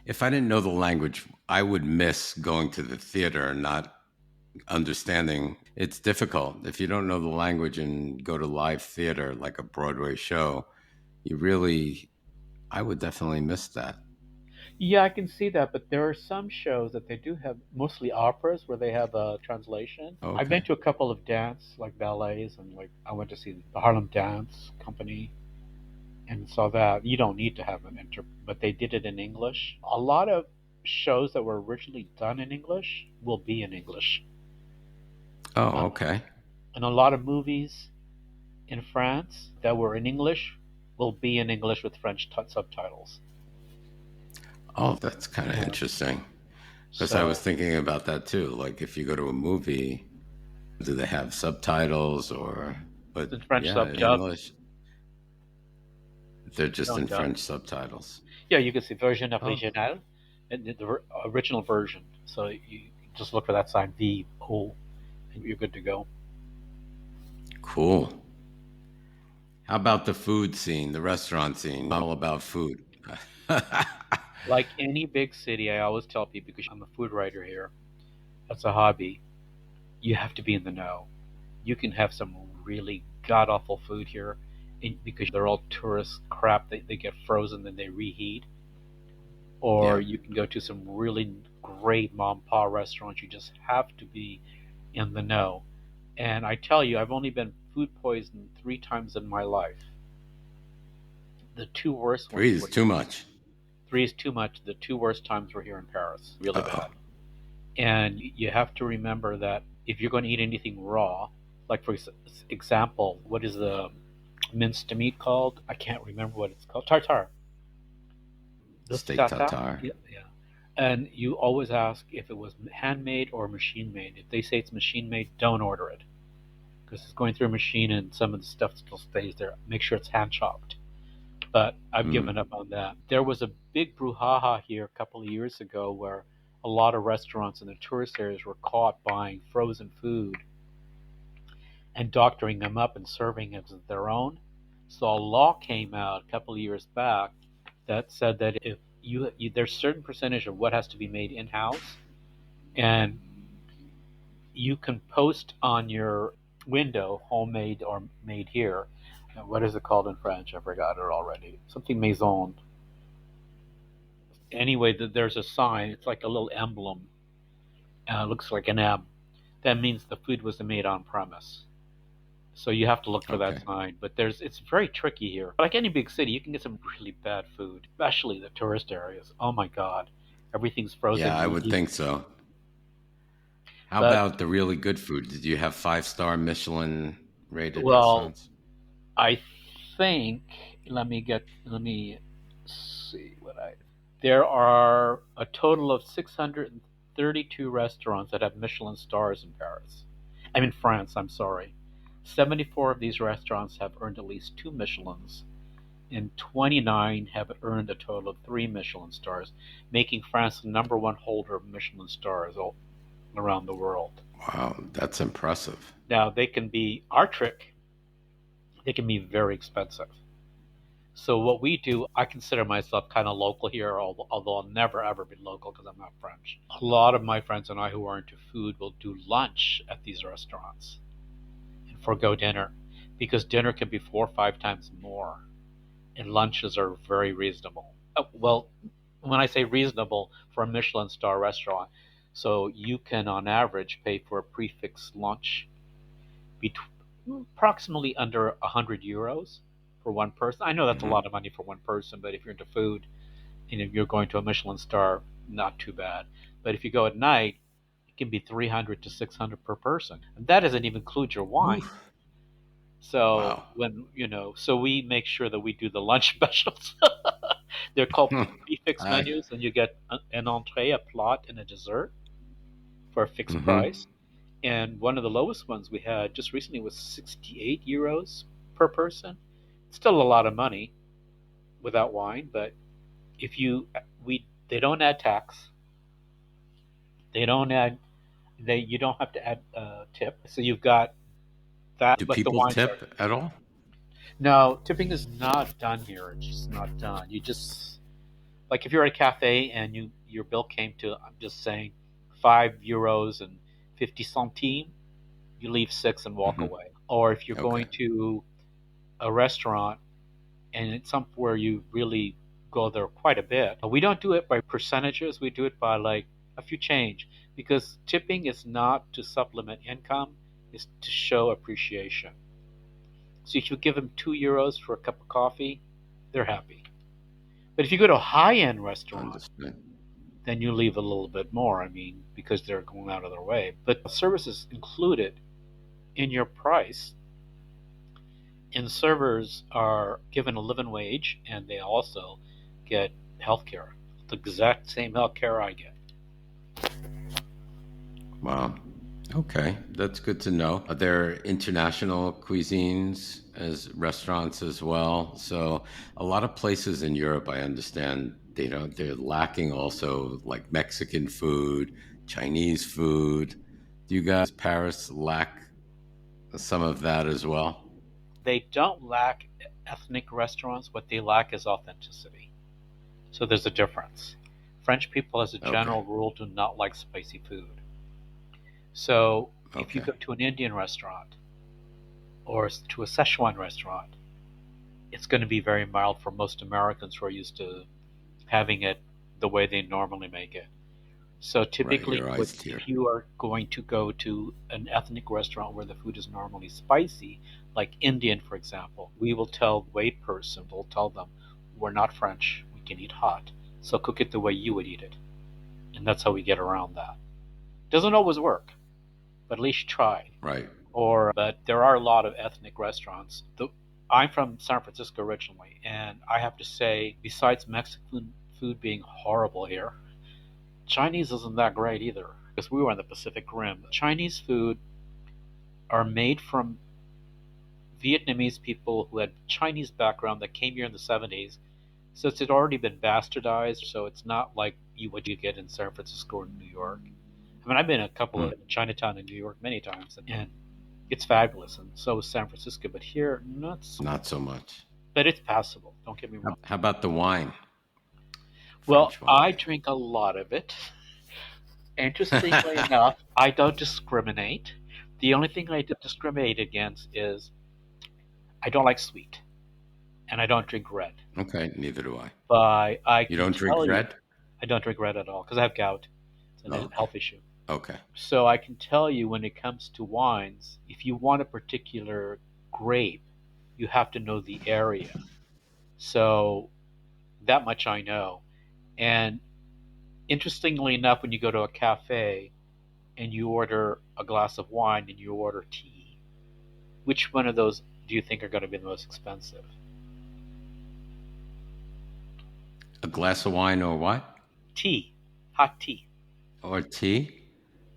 if I didn't know the language, I would miss going to the theater and not understanding. it's difficult. If you don't know the language and go to live theater like a Broadway show, I would definitely miss that. Yeah, I can see that, but there are some shows that they do have, mostly operas, where they have a translation. I've been Okay. to a couple of dance, like ballets, and like I went to see the Harlem Dance Company and saw that. You don't need to have an but they did it in English. A lot of shows that were originally done in English will be in English. Oh, Uh, okay. and a lot of movies in France that were in English will be in English with French subtitles. Oh, that's kind of Yeah. interesting. Because I was So thinking about that too. Like if you go to a movie, do they have subtitles or, but in French yeah, sub in dub, English, they're just no in dub. French subtitles. Yeah, you can see version Oh, original, and the original version. So you just look for that sign VO, and you're good to go. cool. How about the food scene, the restaurant scene? All about food. Like any big city, I always tell people, because I'm a food writer here, that's a hobby, you have to be in the know. You can have some really god awful food here, because they're all tourist crap. They get frozen, then they reheat. Or Yeah. you can go to some really great mom and pop restaurants. You just have to be in the know. And I tell you, I've only been food poisoned 3 times in my life. The two worst Three ones is were, too much. three is too much. The two worst times were here in Paris, really Uh-oh. bad. And you have to remember that if you're going to eat anything raw, like for example, what is the minced meat called? I can't remember what it's called. Tartare. The Steak tartare. tartare. Yeah, yeah. And you always ask if it was handmade or machine made. If they say it's machine made, don't order it, because it's going through a machine and some of the stuff still stays there. Make sure it's hand chopped. But I've Mm. given up on that. There was a big brouhaha here a couple of years ago where a lot of restaurants in the tourist areas were caught buying frozen food and doctoring them up and serving it as their own. So a law came out a couple of years back that said that if there's a certain percentage of what has to be made in house, and you can post on your window homemade or made here. What is it called in French? I forgot it already. Something maison. Anyway, there's a sign. It's like a little emblem. It looks like an M. That means the food was made on premise. So you have to look for that Okay. sign. But it's very tricky here. Like any big city, you can get some really bad food, especially the tourist areas. Oh my God, everything's frozen. Yeah, I would think so. How But about the really good food? Did you have five-star Michelin rated well, restaurants? I think let me see what I. There are a total of 632 restaurants that have Michelin stars in Paris. I'm in France. I'm sorry. 74 of these restaurants have earned at least 2 Michelins, and 29 have earned a total of 3 Michelin stars, making France the number one holder of Michelin stars all around the world. Wow, that's impressive. Now, they can be our trick. They can be very expensive. So what we do, I consider myself kind of local here, although I'll never ever be local because I'm not French. A lot of my friends and I who are into food will do lunch at these restaurants and forego dinner, because dinner can be 4 or 5 times more, and lunches are very reasonable. Well, when I say reasonable for a Michelin star restaurant, so you can on average pay for a prix fixe lunch approximately under €100 for one person. I know that's a Hmm. lot of money for one person, but if you're into food and if you're going to a Michelin star, not too bad. But if you go at night, it can be 300 to 600 per person. And that doesn't even include your wine. Oof. So Wow. so we make sure that we do the lunch specials. They're called Hmm. prefix I. menus, and you get an entree, a plat, and a dessert for a fixed Hmm. price. And one of the lowest ones we had just recently was €68 per person. Still a lot of money without wine, but if you we they don't add tax, they don't add they you don't have to add tip. So you've got that, Do but the people wines are. tip at all? No, tipping is not done here. It's just not done. You just, like, if you're at a cafe and your bill came to, I'm just saying, €5 and 50 centimes. You leave 6 and walk Hmm. away. Or if you're Okay. going to a restaurant and it's somewhere you really go there quite a bit, we don't do it by percentages. We do it by like a few change because tipping is not to supplement income, it's to show appreciation. So if you give them €2 for a cup of coffee, they're happy. But if you go to a high-end restaurant, Understood. then you leave a little bit more. I mean, because they're going out of their way. But services included in your price, and servers are given a living wage, and they also get health care, the exact same health care I get. Wow. Okay, that's good to know. Are there international cuisines as restaurants as well? So a lot of places in Europe, I understand, they're lacking also like Mexican food, Chinese food. Do you guys, Paris, lack some of that as well? They don't lack ethnic restaurants. What they lack is authenticity. So there's a difference. French people, as a Okay. general rule, do not like spicy food. So if you Okay. go to an Indian restaurant or to a Szechuan restaurant, it's going to be very mild for most Americans who are used to having it the way they normally make it. So Right. typically, Your eyes tear. if you are going to go to an ethnic restaurant where the food is normally spicy, like Indian, for example, we will tell the wait person, we'll tell them, we're not French, we can eat hot, so cook it the way you would eat it. And that's how we get around that. Doesn't always work, but at least try. Right. But there are a lot of ethnic restaurants. I'm from San Francisco originally, and I have to say, besides Mexican food being horrible here, Chinese isn't that great either because we were in the Pacific Rim. Chinese food are made from Vietnamese people who had Chinese background that came here in the 70s. So it's had already been bastardized, so it's not like what you get in San Francisco or New York. I mean, I've been in a couple Hmm. of Chinatown in New York many times, and it's fabulous, and so is San Francisco. But here, not so Not much. so much. But it's passable. Don't get me wrong. How about the wine? Well, French I wine. drink a lot of it. Interestingly enough, I don't discriminate. The only thing I discriminate against is I don't like sweet, and I don't drink red. Okay, neither do I. But I You can don't drink tell you, red? I don't drink red at all because I have gout. It's Oh, a okay. health issue. Okay. So I can tell you when it comes to wines, if you want a particular grape, you have to know the area. So that much I know. And interestingly enough, when you go to a cafe and you order a glass of wine and you order tea, which one of those do you think are going to be the most expensive? A glass of wine or what? Tea, hot tea. Or tea?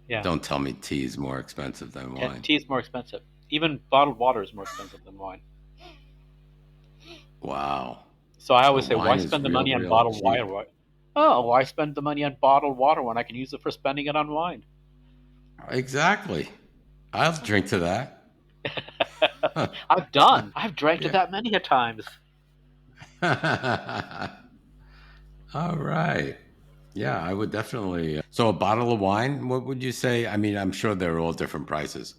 Yeah, Don't tell me tea is more expensive than yeah, wine. tea is more expensive. Even bottled water is more expensive than wine. Wow. So I So always say, why wine is spend the real, money on real bottled cheap. water? Oh, why spend the money on bottled water when I can use it for spending it on wine? Exactly. I'll drink to that. I've drank to Yeah. that many a times. All right. Yeah, I would definitely. So a bottle of wine, what would you say? I mean, I'm sure they're all different prices,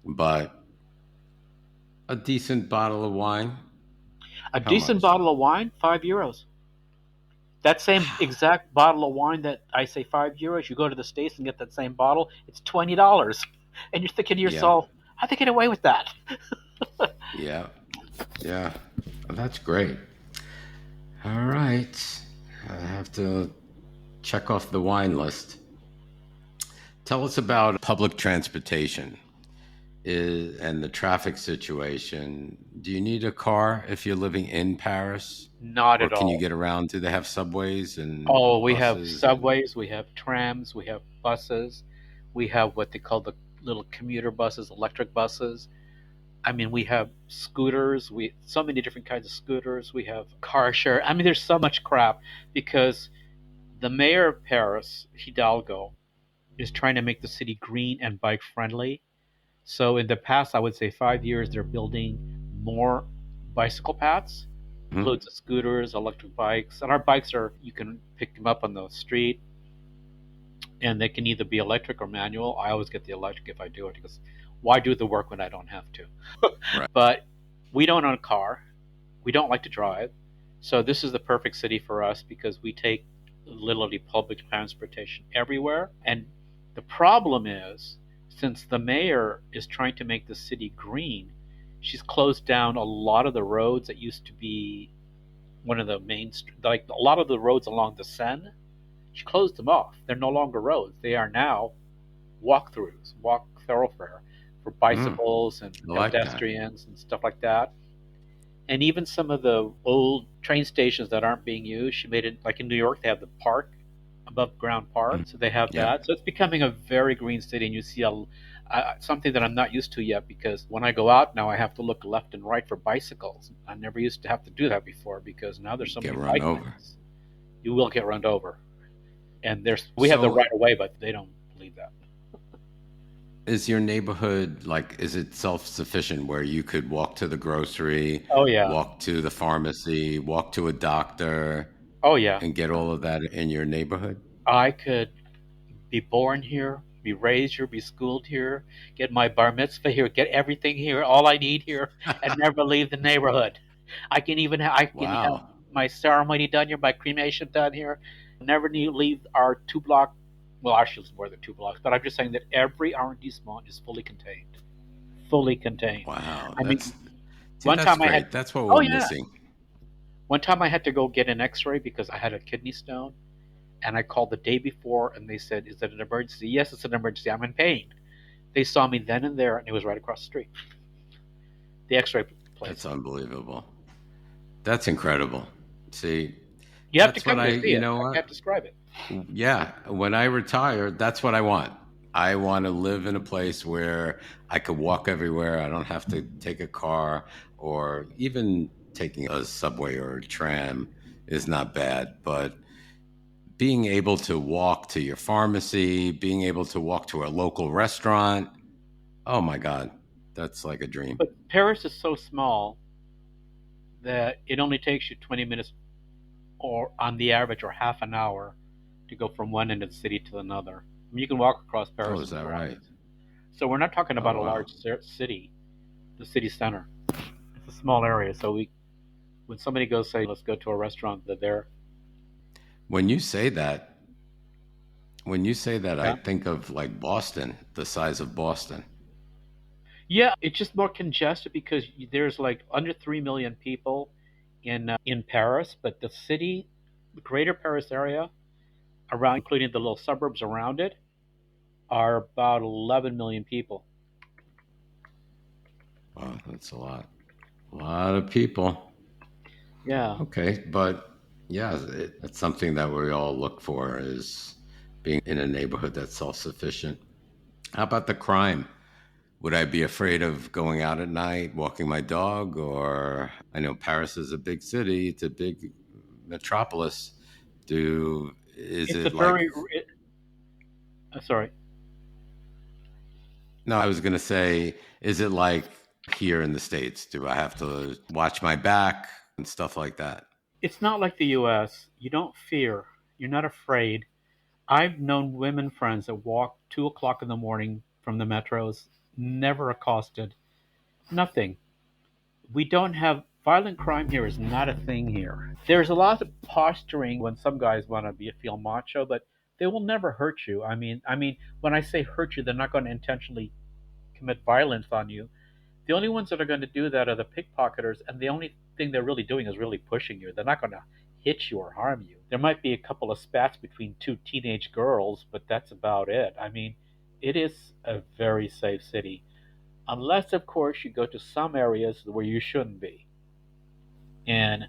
but a decent bottle of wine, A how decent much? bottle of wine, €5. That same exact bottle of wine that I say €5, you go to the States and get that same bottle, it's $20. And you're thinking to Yeah, yourself, how they get away with that? yeah, yeah. Well, that's great. All right. I have to check off the wine list. Tell us about public transportation and the traffic situation. Do you need a car if you're living in Paris? Not Or at can you all. get around? Do they have subways and Oh, we have buses and subways, we have trams, we have buses, we have what they call the little commuter buses, electric buses. I mean, we have scooters, we so many different kinds of scooters. We have car share. I mean, there's so much crap because the mayor of Paris, Hidalgo, is trying to make the city green and bike friendly. So in the past, I would say 5 years, they're building more bicycle paths, hmm? includes scooters, electric bikes, and our bikes are you can pick them up on the street, and they can either be electric or manual. I always get the electric if I do it because Why do the work when I don't have to? Right. But we don't own a car. We don't like to drive. So this is the perfect city for us because we take literally public transportation everywhere. And the problem is, since the mayor is trying to make the city green, she's closed down a lot of the roads that used to be one of the main, like a lot of the roads along the Seine. She closed them off. They're no longer roads. They are now walkthroughs, walk thoroughfare for Mm, bicycles and I like that. pedestrians and stuff like that. And even some of the old train stations that aren't being used, she made it like in New York. They have the park, above ground park, Mm, so they have yeah. that. So it's becoming a very green city, and you see something that I'm not used to yet because when I go out now, I have to look left and right for bicycles. I never used to have to do that before because now there's so Get many run bike over. lanes. You will get run over, and there's we have the So right of way, but they don't believe that. is your neighborhood like, is it self-sufficient where you could walk to the grocery, Oh yeah, walk to the pharmacy, walk to a doctor, oh yeah. and get all of that in your neighborhood? I could be born here, be raised here, be schooled here, get my bar mitzvah here, get everything here, all I need here, and never leave the neighborhood. I can have Wow. my ceremony done here, my cremation done here. Never need to leave our 2 block. Well, actually, it's more than 2 blocks, but I'm just saying that every arrondissement is fully contained. Fully contained. Wow. I mean, See, one that's time I had. great. That's what Oh we're yeah. missing. One time I had to go get an X-ray because I had a kidney stone, and I called the day before, and they said, "Is it an emergency?" Yes, it's an emergency. I'm in pain. They saw me then and there, and it was right across the street. The X-ray That's place. unbelievable. That's incredible. See, You have to that's what come to see you it. know I what? can't describe it. Yeah, when I retire, that's what I want. I want to live in a place where I could walk everywhere. I don't have to take a car, or even taking a subway or a tram is not bad. But being able to walk to your pharmacy, being able to walk to a local restaurant, oh my God, that's like a dream. But Paris is so small that it only takes you 20 minutes, or on the average, or half an hour to go from one end of the city to another. I mean, you can walk across Oh, Paris is in that 4 right? hours. So we're not talking Oh, about a wow. large city, the city center. It's a small area. So when somebody goes say, "Let's go to a restaurant," they're there. When you say that, I Yeah. think of like Boston, the size of Boston. Yeah, it's just more congested because there's like under 3 million people in Paris, but the city, the greater Paris area, around including the little suburbs around it, are about 11 million people. Wow, that's a lot. A lot of people. Yeah, Okay, but yeah, it's something that we all look for is being in a neighborhood that's self-sufficient. How about the crime? Would I be afraid of going out at night, walking my dog, or I know Paris is a big city, it's a big metropolis. Is it's a it like very. Sorry. No, I was going to say, is it like here in the States? Do I have to watch my back and stuff like that? It's not like the U.S. You don't fear. You're not afraid. I've known women friends that walk 2 o'clock in the morning from the metros, never accosted, nothing. We don't have violent crime here is not a thing here. There's a lot of posturing when some guys want to be feel macho, but they will never hurt you. I mean, when I say hurt you, they're not going to intentionally commit violence on you. The only ones that are going to do that are the pickpocketers, and the only thing they're really doing is really pushing you. They're not going to hit you or harm you. There might be a couple of spats between two teenage girls, but that's about it. I mean, it is a very safe city, unless, of course, you go to some areas where you shouldn't be. And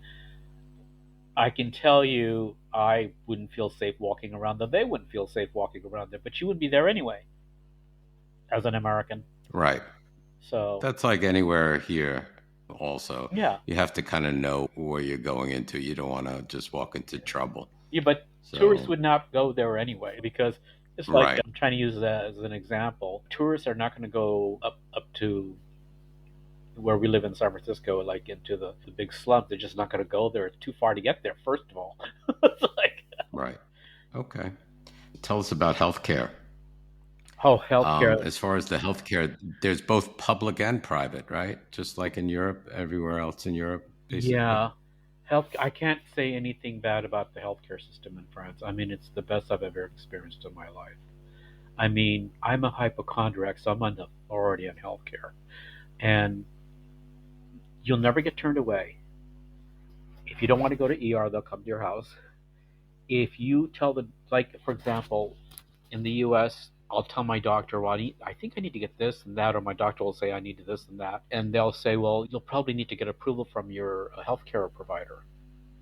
I can tell you, I wouldn't feel safe walking around there. They wouldn't feel safe walking around there, but you would be there anyway as an American. Right. So, That's like anywhere here also. yeah. You have to kind of know where you're going into. You don't want to just walk into trouble. Yeah, but tourists So, would not go there anyway because it's like right. I'm trying to use that as an example. Tourists are not going to go up to where we live in San Francisco, like into the big slums. They're just not going to go there. It's too far to get there. First of all, it's like Right. Okay. Tell us about healthcare. Oh, healthcare. As far as the healthcare, there's both public and private, right? Just like in Europe, everywhere else in Europe, basically. Yeah, health. I can't say anything bad about the healthcare system in France. I mean, it's the best I've ever experienced in my life. I mean, I'm a hypochondriac, so I'm an authority on healthcare, and you'll never get turned away. If you don't want to go to ER, they'll come to your house. If you tell them, like for example, in the U.S., I'll tell my doctor, well, I think I need to get this and that, or my doctor will say I need this and that, and they'll say, well, you'll probably need to get approval from your healthcare provider.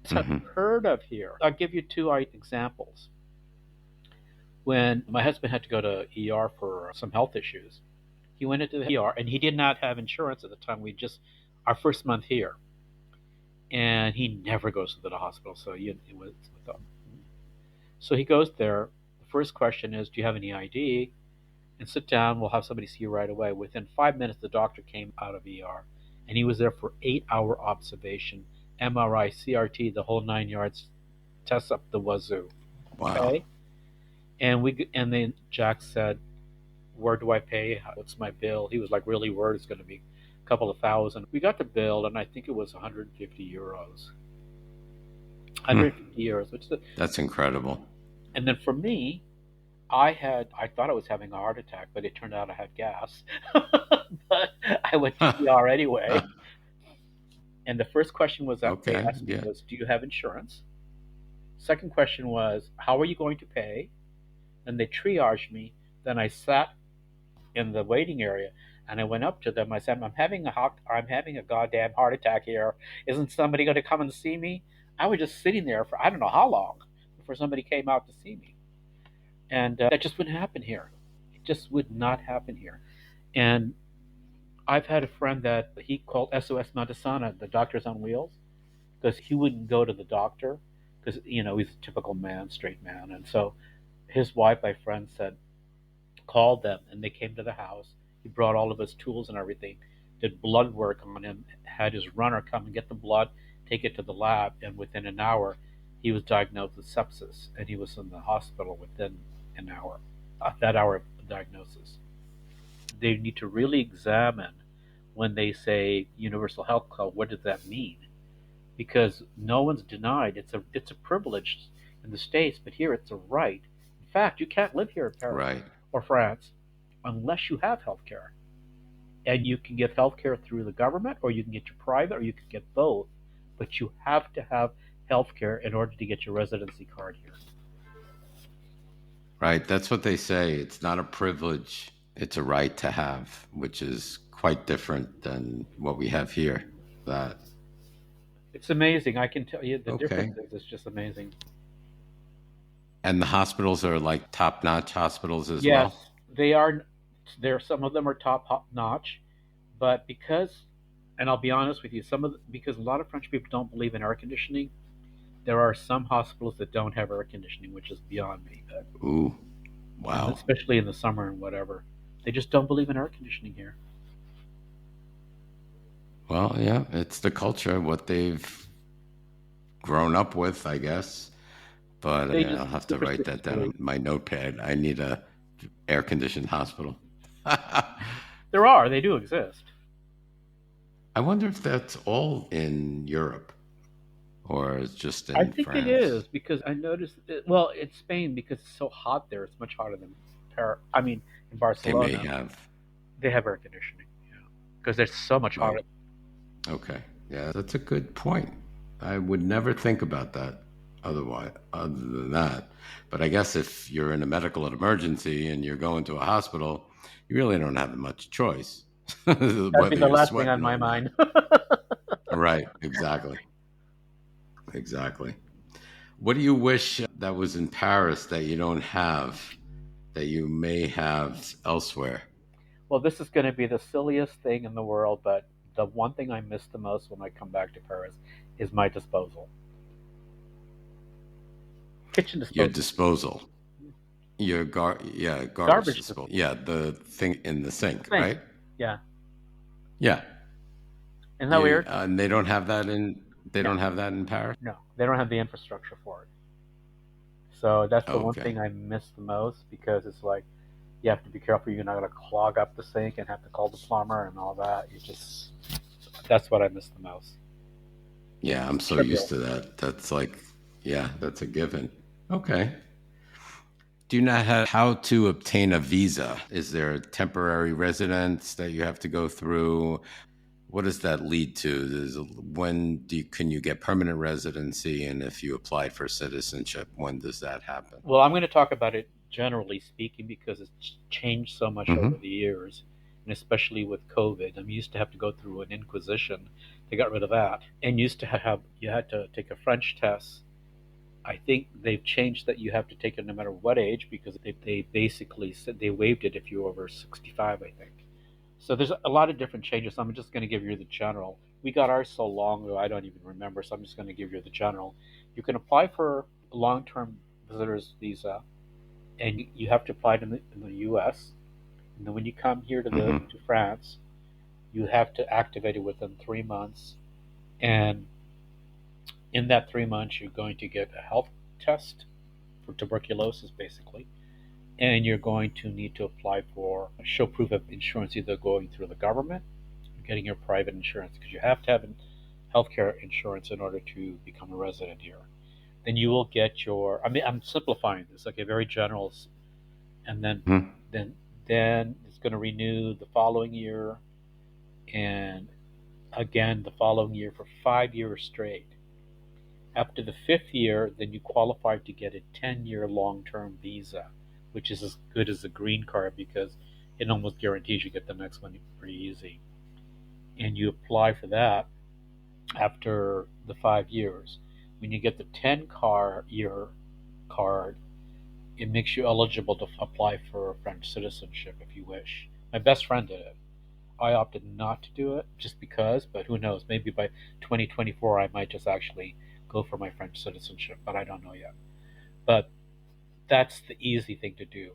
It's Hmm. unheard of here. I'll give you two examples. When my husband had to go to ER for some health issues, he went into the ER and he did not have insurance at the time. We just our first month here, and he never goes to the hospital. So it was with them. So he goes there. The first question is, "Do you have any ID?" And sit down. We'll have somebody see you right away. Within 5 minutes, the doctor came out of ER, and he was there for 8 hour observation, MRI, CRT, the whole 9 yards, tests up the wazoo. Wow. Okay, and then Jack said, "Where do I pay? What's my bill?" He was like really worried it's going to be a couple of thousand. We got the bill, and I think it was 150 euros. Hmm. 150 euros, which is, That's incredible. and then for me, I thought I was having a heart attack, but it turned out I had gas. But I went to ER anyway. And the first question was that they Okay. asked me Yeah. was, "Do you have insurance?" Second question was, "How are you going to pay?" Then they triaged me. Then I sat in the waiting area and I went up to them. I said, I'm having a goddamn heart attack here. Isn't somebody going to come and see me?" I was just sitting there for I don't know how long before somebody came out to see me. And that just wouldn't happen here. It just would not happen here. And I've had a friend that he called SOS Medicina, the doctors on wheels, because he wouldn't go to the doctor because he's a typical man, straight man, and so his wife, my friend, said called them, and they came to the house. He brought all of his tools and everything, did blood work on him, had his runner come and get the blood, take it to the lab, and within an hour, he was diagnosed with sepsis, and he was in the hospital within an hour. That hour of diagnosis. They need to really examine when they say universal health code. What does that mean? Because no one's denied it's a privilege in the states, but here it's a right. In fact, you can't live here in Paris Right. or France unless you have health care. And you can get health care through the government, or you can get your private, or you can get both. But you have to have health care in order to get your residency card here. Right. That's what they say. It's not a privilege, it's a right to have, which is quite different than what we have here. That, It's amazing. I can tell you the okay. differences. It's just amazing. And the hospitals are like top-notch hospitals as well. Yes, they are. There, some of them are top notch, but and I'll be honest with you, because a lot of French people don't believe in air conditioning. There are some hospitals that don't have air conditioning, which is beyond me. Ooh, And wow. especially in the summer and whatever, they just don't believe in air conditioning here. Well, yeah, it's the culture, what they've grown up with, I guess. But They I'll just have to write superstitious that down belief. in my notepad. I need a air-conditioned hospital. I They do exist. wonder if that's all in Europe or it's just I in think it France. is because I noticed. Well, it's Spain because it's so hot there. It's much hotter than Paris. I mean, in They may Barcelona, have. they have air conditioning. Yeah, because it's so much hotter. Right. Okay. Yeah, that's a good point. I would never think about that other than that. But I guess if you're in a medical emergency and you're going to a hospital, you really don't have much choice That'd be whether the you're last thing on sweating my or not. mind. Right. Exactly. Exactly. What do you wish that was in Paris that you don't have, that you may have elsewhere? Well, this is going to be the silliest thing in the world, but the one thing I miss the most when I come back to Paris is my disposal. Kitchen Your disposal. disposal. Yeah, garbage Garbage disposal. disposal. Yeah, the thing in the sink, Sink. right? Yeah. Yeah. Isn't that weird? And they No, don't have that in Paris? no. They don't have the infrastructure for it. So that's the one Okay. thing I miss the most because it's like You have to be careful you're not going to clog up the sink and have to call the plumber and all that. That's what I miss the most. Yeah, I'm so Trivial. used to that. That's like, yeah, that's a given. Okay. Do you know how to obtain a visa? Is there a temporary residence that you have to go through? What does that lead to? Can you get permanent residency? And if you apply for citizenship, when does that happen? Well, I'm going to talk about it generally speaking because it's changed so much over Hmm. the years, and especially with COVID. I'm used to have to go through an inquisition. They got rid of that, and used to have you had to take a French test. I think they've changed that you have to take it no matter what age because they basically said they waived it if you're over 65, I think. So there's a lot of different changes. I'm just going to give you the general. We got ours so long ago, I don't even remember. So I'm just going to give you the general. You can apply for a long-term visitor's visa, and you have to apply it in the U.S. And then when you come here Hmm. to France, you have to activate it within 3 months. And in that 3 months, you're going to get a health test for tuberculosis, basically, and you're going to need to apply for show proof of insurance, either going through the government or getting your private insurance, because you have to have healthcare insurance in order to become a resident here. Then you will get your. I mean, I'm simplifying this, okay, very general, and then then it's going to renew the following year, and again the following year for 5 years straight. After the fifth year, then you qualify to get a 10-year long-term visa, which is as good as a green card because it almost guarantees you get the next one pretty easy. And you apply for that after the 5 years. When you get the 10-year card, it makes you eligible to apply for French citizenship if you wish. My best friend did it. I opted not to do it just because, but who knows? Maybe by 2024 I might just actually go for my French citizenship, but I don't know yet. But that's the easy thing to do.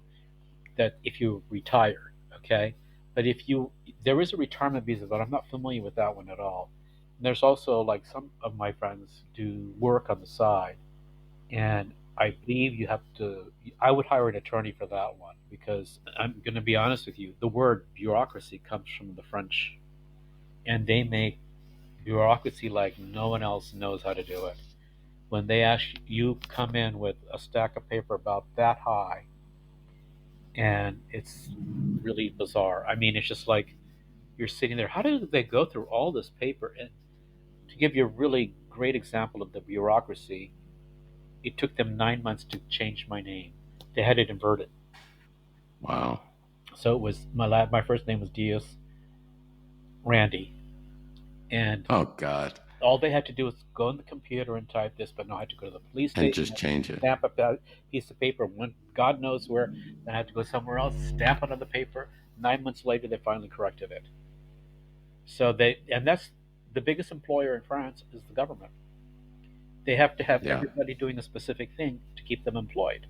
That if you retire, okay. But if you there is a retirement visa, but I'm not familiar with that one at all. And there's also like some of my friends do work on the side, and I believe you have to. I would hire an attorney for that one because I'm going to be honest with you. The word bureaucracy comes from the French, and they make bureaucracy like no one else knows how to do it. When they ask you come in with a stack of paper about that high, and it's really bizarre. I mean, it's just like you're sitting there. How did they go through all this paper? And to give you a really great example of the bureaucracy, it took them 9 months to change my name. They had it inverted. Wow. So it was my first name was Diaz Randy, and Oh God. all they had to do was go on the computer and type this, but no, I had to go to the police And station, just change it. stamp a piece of paper, went God knows where, then I had to go somewhere else, stamp another paper. 9 months later, they finally corrected it. And that's the biggest employer in France is the government. They have to have Yeah. everybody doing a specific thing to keep them employed.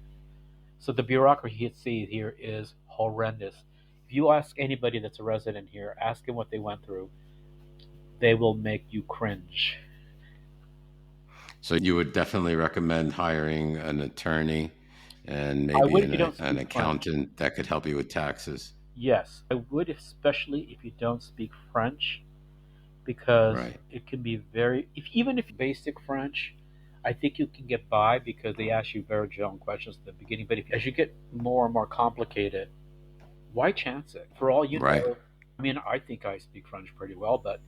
So the bureaucracy you see here is horrendous. If you ask anybody that's a resident here, ask them what they went through, they will make you cringe. So you would definitely recommend hiring an attorney and I maybe would if you don't an speak French. accountant that could help you with taxes. Yes, I would, especially if you don't speak French, because Right. it can be even if basic French, I think you can get by because they ask you very general questions at the beginning. But as you get more and more complicated, why chance it? For all you Right. know, I mean, I think I speak French pretty well, but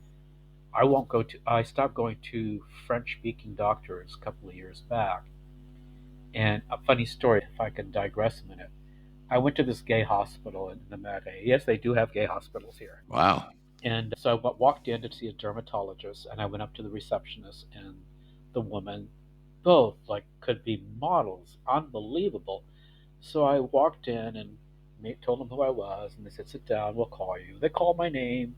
I won't go to. I stopped going to French-speaking doctors a couple of years back. And a funny story, if I can digress a minute. I went to this gay hospital in the Marais. Yes, they do have gay hospitals here. Wow. And so I walked in to see a dermatologist, and I went up to the receptionist and the woman, both like could be models, unbelievable. So I walked in and told them who I was, and they said, "Sit down, we'll call you." They called my name.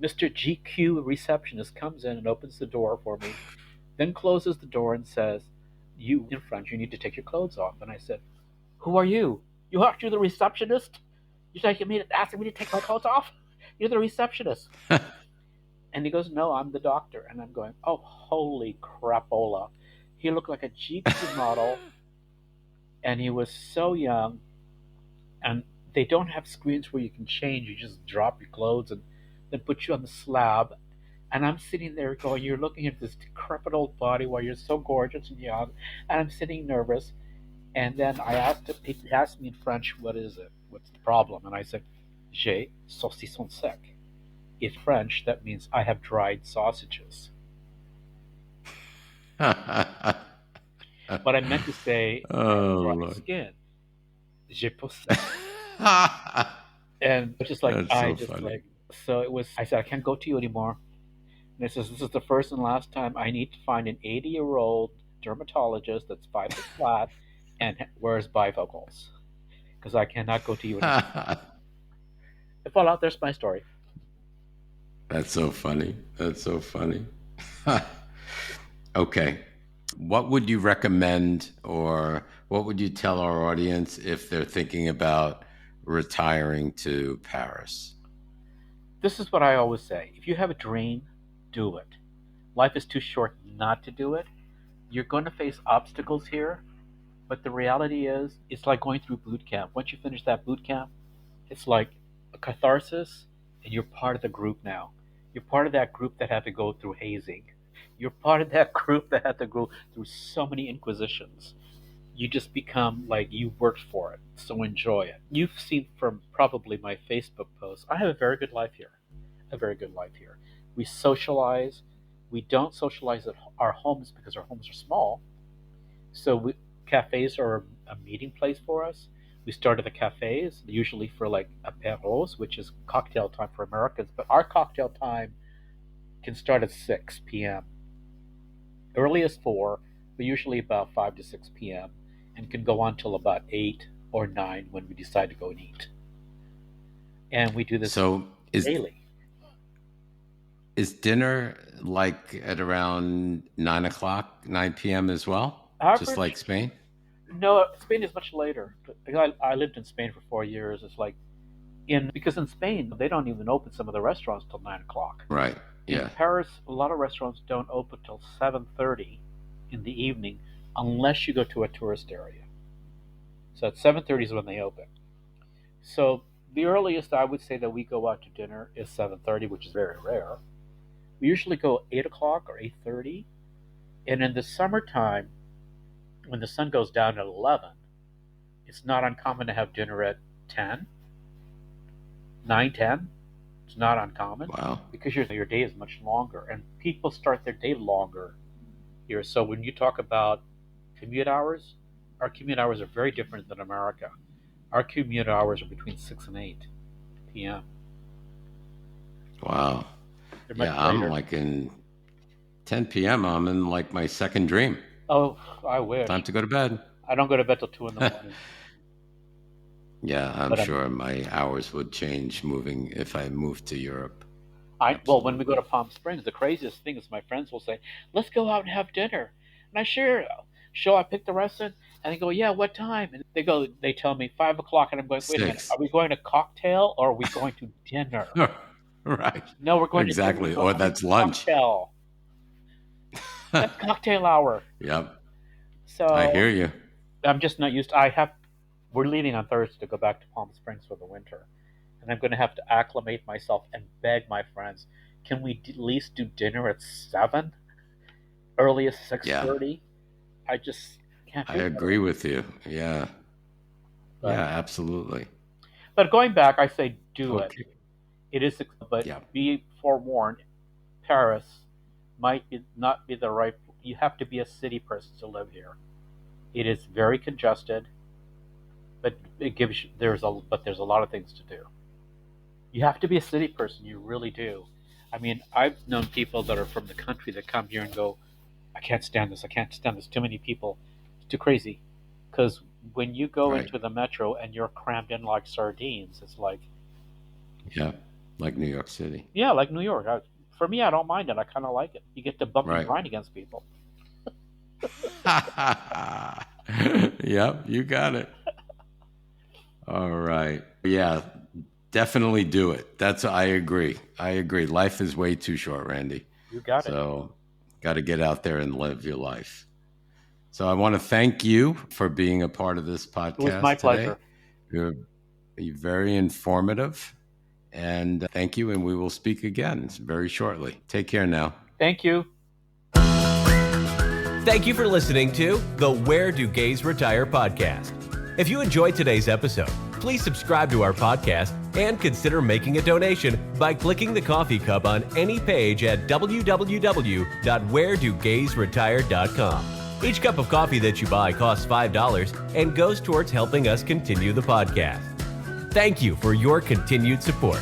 Mr. GQ receptionist comes in and opens the door for me, then closes the door and says, "You in French, you need to take your clothes off." And I said, "Who are you? You're the receptionist? You're asking me to take my clothes off? You're the receptionist." And he goes, "No, I'm the doctor." And I'm going, "Oh, holy crapola." He looked like a GQ model, and he was so young. And They don't have screens where you can change. You just drop your clothes and then put you on the slab. And I'm sitting there going, you're looking at this decrepit old body while you're so gorgeous and young. And I'm sitting nervous. And then I asked him, he asked me in French, what is it? What's the problem? And I said, j'ai saucisson sec. In French, that means I have dried sausages. But I meant to say, I have Oh, dry Lord. skin. J'ai pas sec. And just like, That's so funny. so it was, I said, I can't go to you anymore. And it says, this is the first and last time I need to find an 80-year-old dermatologist that's 5 foot flat and wears bifocals. Because I cannot go to you anymore. Voilà, there's my story. That's so funny. That's so funny. Okay. What would you recommend, or what would you tell our audience if they're thinking about retiring to Paris? This is what I always say. If you have a dream, do it. Life is too short not to do it. You're going to face obstacles here, but the reality is, it's like going through boot camp. Once you finish that boot camp, it's like a catharsis, and you're part of the group now. You're part of that group that had to go through hazing. You're part of that group that had to go through so many inquisitions. You just become like you worked for it, so enjoy it. You've seen from probably my Facebook posts, I have a very good life here. A very good life here. We socialize. We don't socialize at our homes because our homes are small. So cafes are a meeting place for us. We started the cafes, usually for like aperos, which is cocktail time for Americans, but our cocktail time can start at 6 p.m. Early as 4, but usually about 5 to 6 p.m., and can go on till about 8 or 9 when we decide to go and eat. And we do this So daily. is dinner like at around 9 p.m. as well? Just Average? like Spain? No, Spain is much later. I lived in Spain for 4 years. It's like because in Spain they don't even open some of the restaurants till 9 o'clock. Right. In Yeah. Paris, a lot of restaurants don't open till 7:30 in the evening, unless you go to a tourist area. So at 7:30 is when they open. So the earliest I would say that we go out to dinner is 7:30, which is very rare. We usually go 8 o'clock or 8:30, and in the summertime, when the sun goes down at 11, it's not uncommon to have dinner at 10, 9, 10. It's not uncommon Wow. because your day is much longer, and people start their day longer here. So when you talk about commute hours, our commute hours are very different than America. Our commute hours are between 6 and 8 p.m. Wow. They're much Yeah, I'm later. like in 10 p.m. I'm in like my second dream. Oh, I wish. Time to go to bed. I don't go to bed till 2 in the morning. Yeah, I'm But sure my hours would change if I moved to Europe. well, when we go to Absolutely. Palm Springs, the craziest thing is my friends will say, "Let's go out and have dinner," and I sure show. I pick the restaurant, and they go, "Yeah, what time?" And they tell me 5 o'clock, and I'm going, "Wait a minute, 6. are we going to cocktail or are we going to dinner?" Right. No, we're going to dinner. Exactly. Or I'm going that's to lunch. cocktail. That's cocktail hour. Yep. I So hear you. I'm just not used. We're leaving on Thursday to go back to Palm Springs for the winter, and I'm going to have to acclimate myself and beg my friends, can we at least do dinner at 7? Earliest Yeah, 6:30. I just can't I do agree that. with you. Yeah. Yeah, But absolutely. going back, I say do it. Okay. It is, but Yeah. be forewarned. Paris might not be the right. You have to be a city person to live here. It is very congested, but it gives you, there's a lot of things to do. You have to be a city person. You really do. I mean, I've known people that are from the country that come here and go, I can't stand this. I can't stand this. Too many people. It's too crazy. Because when you go Right. into the metro and you're crammed in like sardines, it's like, Yeah. Like New York City. yeah, like New York. For me, I don't mind it. I kind of like it. You get to bump and Right. grind against people. Yep, you got it. All right. Yeah, definitely do it. I agree. I agree. Life is way too short, Randy. You got it. So, got to get out there and live your life. So, I want to thank you for being a part of this It was my podcast today. pleasure. very informative. And thank you, and we will speak again very shortly. Take care now. Thank you. Thank you for listening to the Where Do Gays Retire podcast. If you enjoyed today's episode, please subscribe to our podcast and consider making a donation by clicking the coffee cup on any page at www.wheredogaysretire.com. Each cup of coffee that you buy costs $5 and goes towards helping us continue the podcast. Thank you for your continued support.